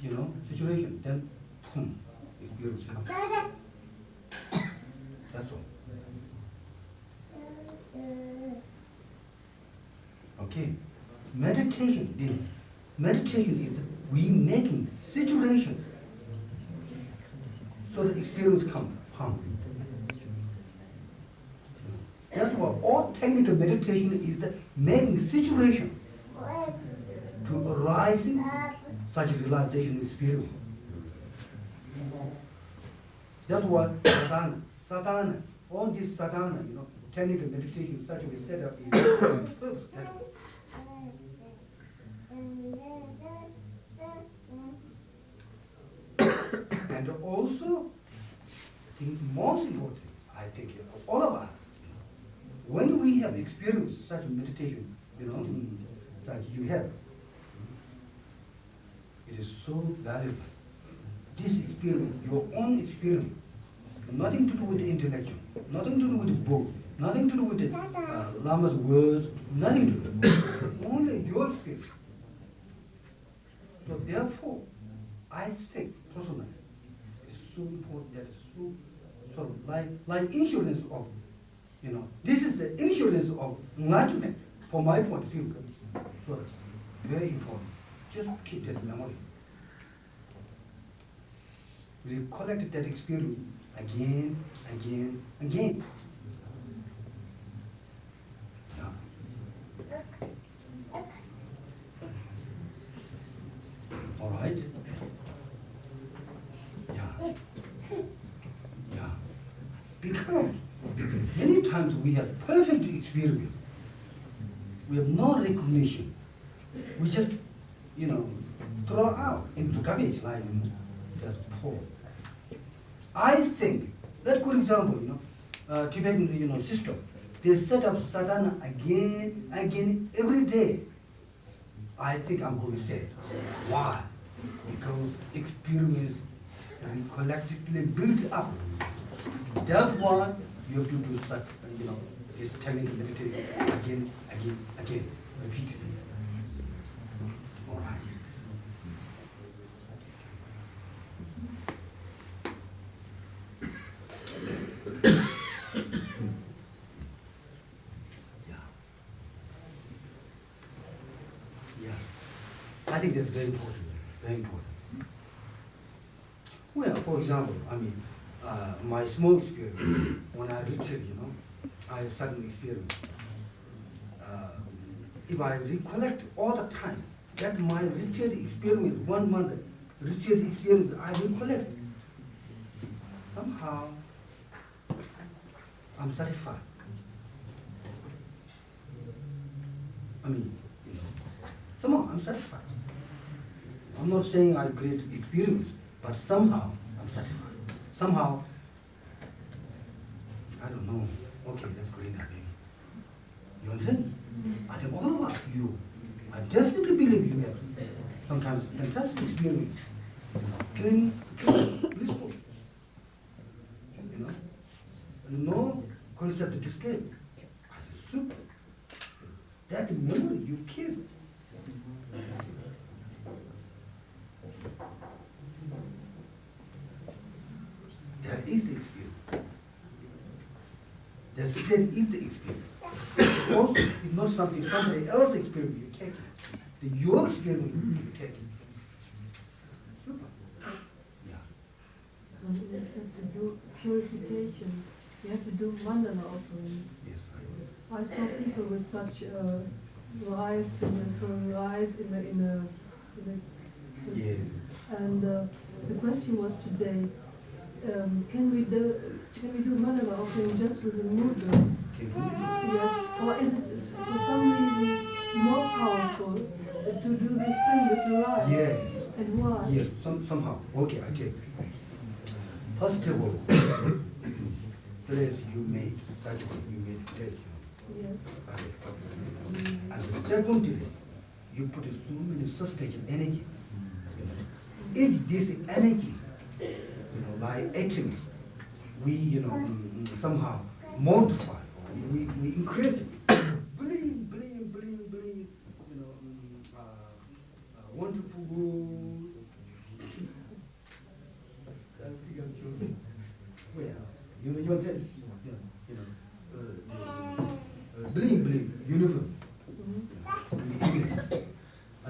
then boom, experience comes. That's all. Okay. Meditation is we making situation so the experience come. That's why all technical meditation is the making situation to arising such a realization experience. That's why sadhana, all this sadhana, technical meditation such a set up is purpose. And also, the most important, I think, all of us, when we have experienced such meditation, such you have, it is so valuable. This experience, your own experience, nothing to do with the intellectual, nothing to do with the book, nothing to do with the Lama's words, nothing to do. Only your experience. So therefore, I think personally, it's so important that it's so sort of like insurance of, this is the insurance of enlightenment from my point of view. So very important. Just keep that memory. We collect that experience again. All right? Yeah. Because many times we have perfect experience. We have no recognition. We just, throw out into garbage like that's poor. I think, that good example, Tibetan, system. They set up sadhana again, every day. I think I'm going to say it. Why? Because experience we collectively build up. That's why you have to do such, this technical meditation again, repeatedly. All right. I think that's very important, very important. Well, for example, my small experience, when I retreat, I have certain experience. If I recollect all the time, that my retreat experience, 1 month retreat experience, I recollect, somehow I'm satisfied. Somehow I'm satisfied. I'm not saying I great experience, but somehow I'm satisfied. Somehow, I don't know. Okay, that's great, maybe. You understand? I think all of us, I definitely believe you have sometimes fantastic experience. Clean, blissful. No concept of distress. I said, super. That memory you keep. The state is the experience. Also, it's not something somebody else experience you take it. The your experience you take it. Super. Yeah. And instead to do purification, you have to do mandala offering. Yes. I saw people with such rice throwing rice in a Yes. and the question was today, can we do mandala offering just with a mudra? Yes, or is it for some reason more powerful to do the thing with the rice? Yes. And why? Yes, somehow. Okay, I take it. First of all, place you made, that's what you made place, Yes. And secondly, you put so many substantial energy. Each this energy, by acting, we, somehow modify, we increase it. Believe, wonderful good. Well, you understand? Believe, uniform. And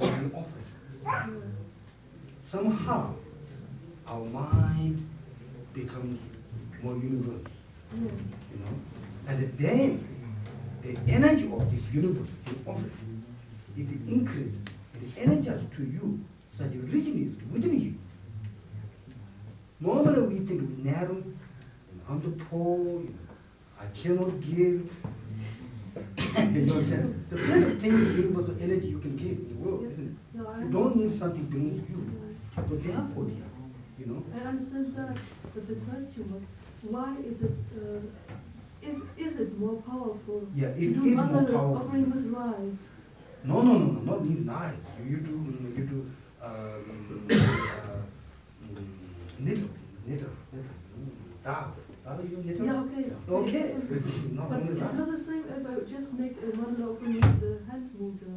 we offer it. Somehow, our mind becomes more universal. And then the energy of this universe you offer it increases. It energizes to you such a richness within you. Normally we think we narrow, I'm the poor, I cannot give. You understand? The kind of thing, universal energy you can give in the world, isn't it? No, I You don't need something belongs to you. So therefore, I understand that, but the question was, why is it, is it more powerful Yeah, to it do is more mandala powerful. offering with rice? No, not need nice. You do knitting. Dao. You knitting? Yeah, okay. Okay. Not But only it's that. not the same if I just make a mandala offering with the hand mudra.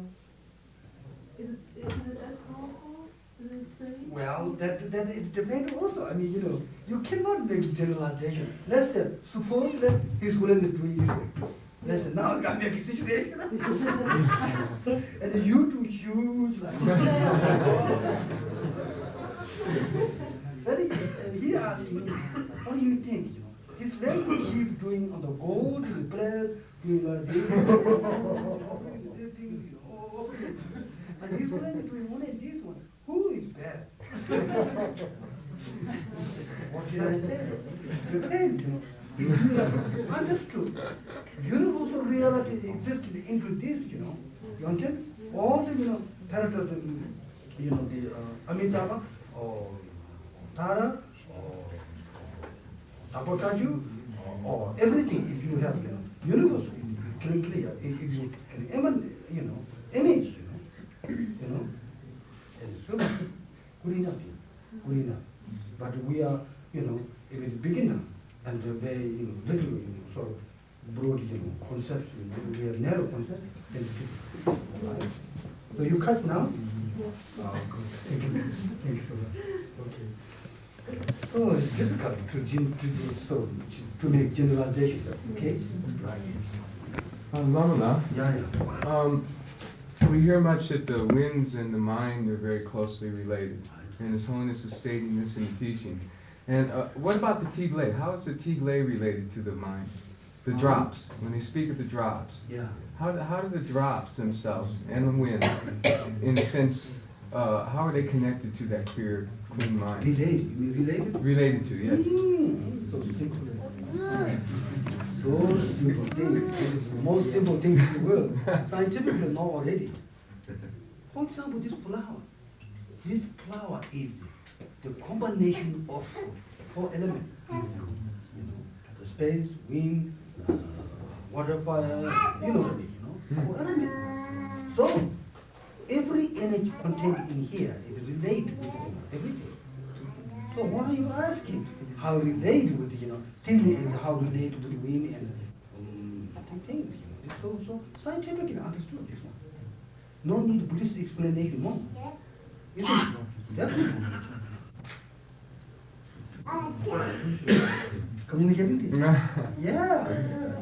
Is it as powerful? Is it the same? Well, that is depends also. I mean, you cannot make generalization. Let's say, suppose that he's willing to do this way. Let's say, now I make a situation. And you do huge like and he asked me, what do you think? His leg will keep doing on the gold, in the place, doing like this. And he's willing to do only this one. Who is bad? What did I say? Depends, Understood. Universal reality exists into this, You understand? All the, paradox, the Amitabha, or Tara, or Tapotaju, or everything, if you have, universal, clear, if you can image, it's so good enough. But we are, if it's beginner, and very, little, sort of broad, concepts, we have narrow concepts, then right? So you cut now? Oh, good. Thank you so much. Okay. So it's difficult to make generalization, okay? Right. Lamana, Yeah. we hear much that the winds and the mind are very closely related, and His Holiness is stating this in the teachings. And what about the Tigre? How is the Tigre related to the mind? The drops, when they speak of the drops. Yeah. How do the drops themselves and the wind, in a sense, how are they connected to that clear, clean mind? Related? You mean related? Related to, yes. So simple. So simple thing. It is the most simple thing in the world. Scientifically know already. For example, this flower. This flower is the combination of 4 elements. The space, wind, water, fire, 4 elements. So every energy contained in here is related with everything. So why are you asking how related with Tigre is how related with wind and things? It's so scientifically understood this one. No need Buddhist explanation more. Isn't it? Definitely. Communicating? Yeah.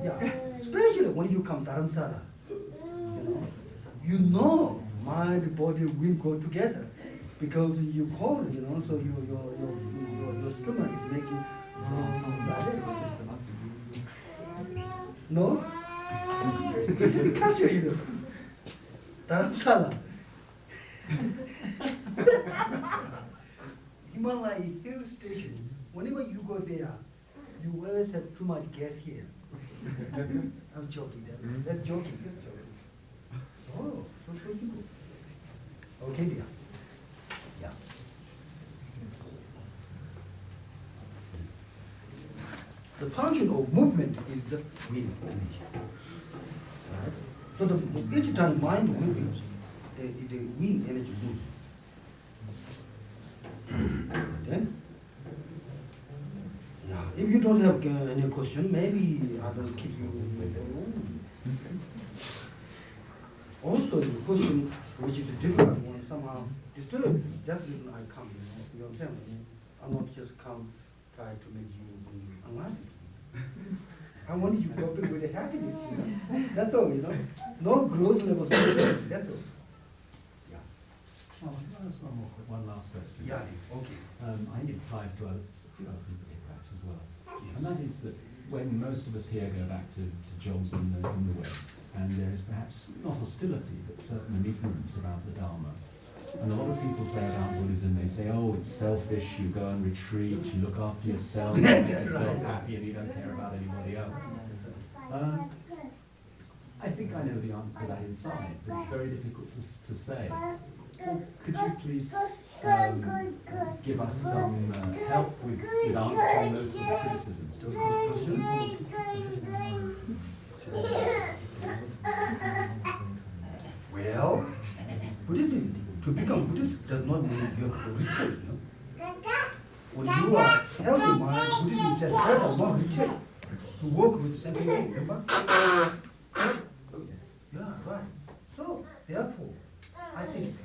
Yeah, especially when you come Dharamsala, you know mind, body, will go together because you call, so your stomach is making. No? It's culture, Dharamsala. Himalaya hill station, whenever you go there, you always have too much gas here. I'm joking, that's joking. Oh, so simple. Okay, dear. Yeah. The function of movement is the wind energy. Right? So each time mind moves, the wind energy moves. Then, yeah, if you don't have any question, maybe I will keep you alone. Also, the question which is a difficult one somehow disturbs. That's the reason I come. You understand? I'm not just come try to make you unhappy. I want you to go with the happiness. That's all. No growth level. That's all. Oh, can I ask one last question? Yeah, okay. I think it applies to a few other people here perhaps as well. And that is that when most of us here go back to jobs in the West, and there is perhaps not hostility, but certainly ignorance about the Dharma. And a lot of people say about Buddhism, they say, oh, it's selfish, you go and retreat, you look after yourself, you make yourself happy, and you don't care about anybody else. I think I know the answer to that inside, but it's very difficult to say. Well, could you please give us some help with answering those sort of criticisms? Well, Buddhism, to become Buddhist does not mean you have to retreat. When you are healthy mind, Buddhism says better not retreat. To work with sentiment, remember? Yeah, right. So, therefore, I think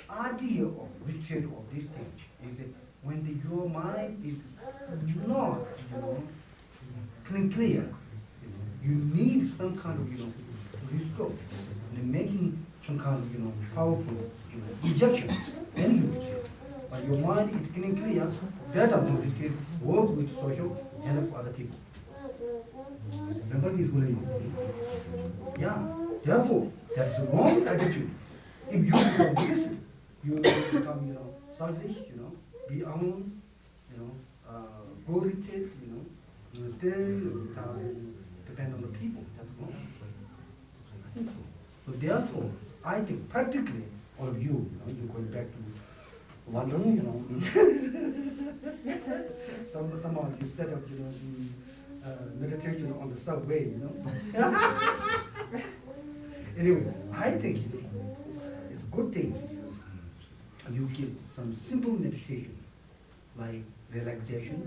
idea of retreat of this thing is that when your mind is not, clear, you need some kind of, rescope, and making some kind of, powerful, injection, then you retreat. But your mind is clear, better to retreat, work with social, and help other people. Remember this way? Yeah. Therefore, that's the wrong attitude. If you become Buddhist, you become, selfish, be alone, go retreat, stay, depend on the people. That's wrong. So therefore, I think practically, all of you, you're going back to London, somehow you set up, meditation on the subway, Anyway, I think it's a good thing you give some simple meditation, like relaxation,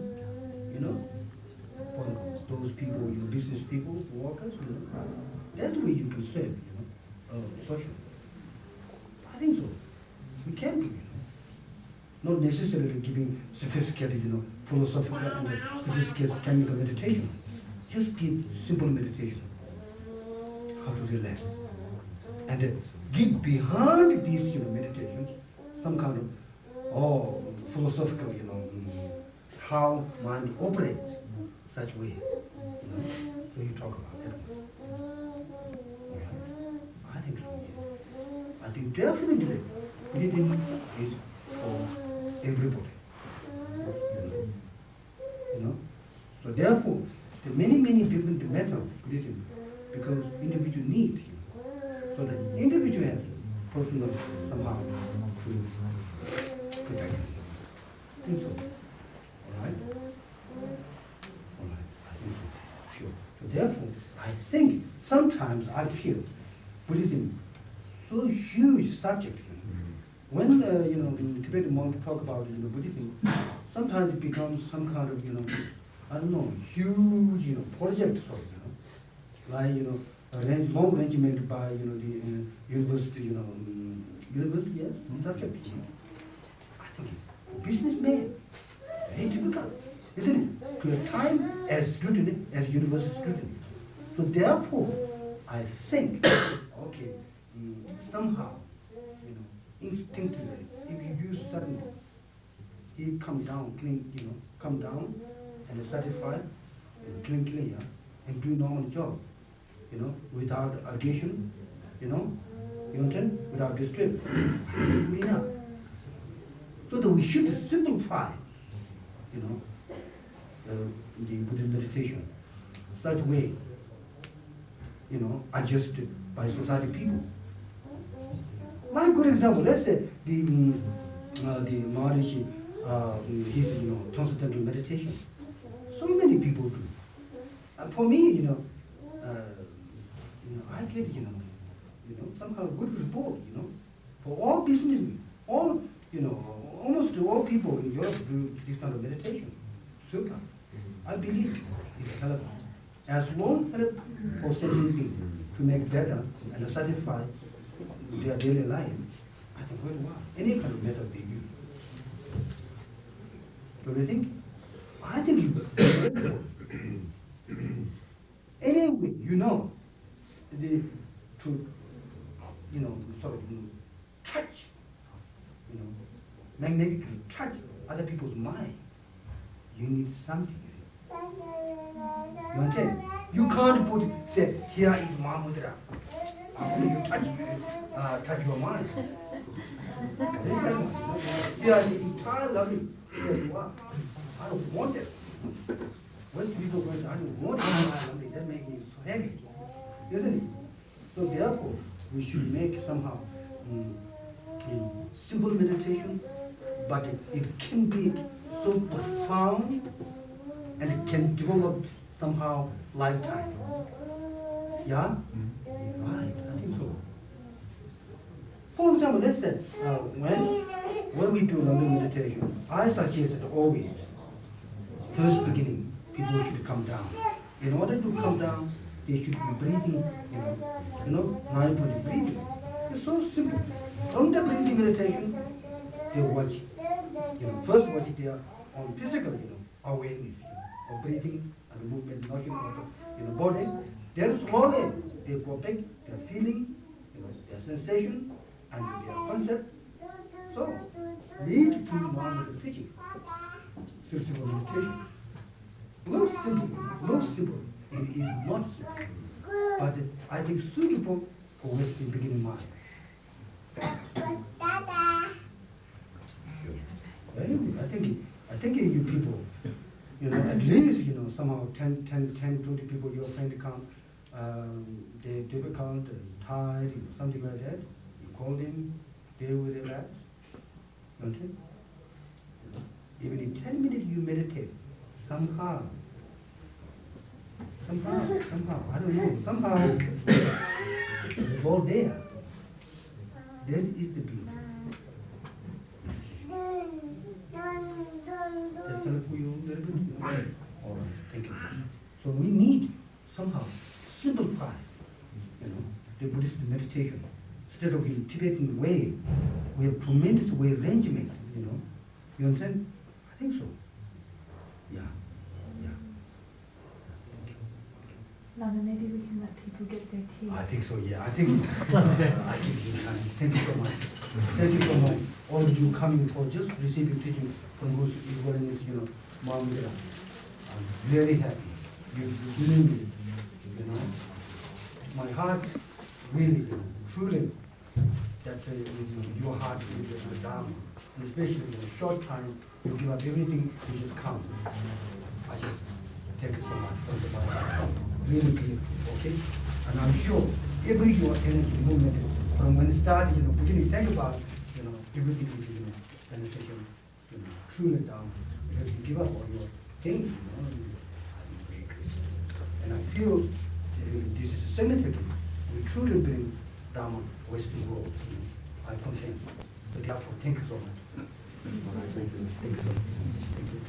for those people, business people, workers, That way you can serve, social. I think so. We can do, Not necessarily giving sophisticated, philosophical and sophisticated technical meditation. Just give simple meditation. How to relax. And give behind these, meditations some kind of, philosophical, how mind operates such way. So you talk about that. I think so, yes. I think definitely Buddhism is for everybody. So therefore, there are many different methods of Buddhism because individual needs. So the individual has personal somehow to protect. I think so. Alright? Alright, I think so. Sure. So therefore, I think sometimes I feel Buddhism so huge subject. When Tibetan monks talk about Buddhism, sometimes it becomes some kind of I don't know, huge project sort of, like long arrangement by the university university, yes, subject. I think it's businessman, very difficult, isn't it? To have time as student, as university student, So therefore, I think, okay, somehow, instinctively, if you use suddenly, he come down, clean, come down and satisfy, clean, and do normal job, without allegation, you understand, without distress. Enough. So that we should simplify, the Buddhist meditation, such way, adjusted by society people. One good example, let's say the Maharishi, his transcendental meditation. So many people do. And for me, I get somehow good report, for all businessmen, all almost all people in Europe do this kind of meditation. Sutta. I believe it helps. As long help for certain people to make better and satisfy their daily life, I think very well. Any kind of method they use. Do you think? I think it's very anyway, to sort of touch, magnetically touch other people's mind, you need something. You understand? You can't put say, here is Mahamudra. How do you touch your mind? Here is entire loving. Here you are. I don't want it. When people go, I don't want something that makes me so heavy. Isn't it? So therefore, we should make somehow simple meditation, but it can be so profound and it can develop somehow lifetime. Yeah? Right, I think so. For example, let's say when we do London meditation, I suggested always, first beginning, people should come down. In order to come down, they should be breathing, mindfully breathing. It's so simple. From the breathing meditation, they watch, first watch their own physical, awareness of breathing and movement, motion of the body. Then slowly they go back their feeling, their sensation and their concept. So, lead to normal teaching. So simple meditation. Looks simple. It is not simple. But I think suitable for Western beginning mind. Anyway, I think you people, at least, somehow 10, 20 people your friend come, they're difficult, tired, something like that. You call them, they will relax. Don't you? Even in 10 minutes you meditate, somehow, I don't know, somehow, it's all there. That is the beauty. That's enough for you a little bit? All right, thank you. So we need somehow simplify, the Buddhist meditation. Instead of in Tibetan way, we have tremendous way arrangement, You understand? I think so. Yeah. Lama, maybe we can let people get their tea. I think so, yeah. I think I give you time. Thank you so much. Thank you so much. All of you coming for just receiving teaching from whose Holiness, Mahamudra. I'm very happy. You believe me, My heart really, truly, that your heart is the Dharma. And especially in a short time, you give up everything, you just come. I just thank you so much from the bottom. Really clear, okay? And I'm sure every your energy movement from when it started, beginning, think about, everything is, beneficial, truly down. Because you give up all your things, and I feel this is significant. We truly bring Dharma Western world. I consent. So therefore, thank you so much. Thank you so much. Thank you.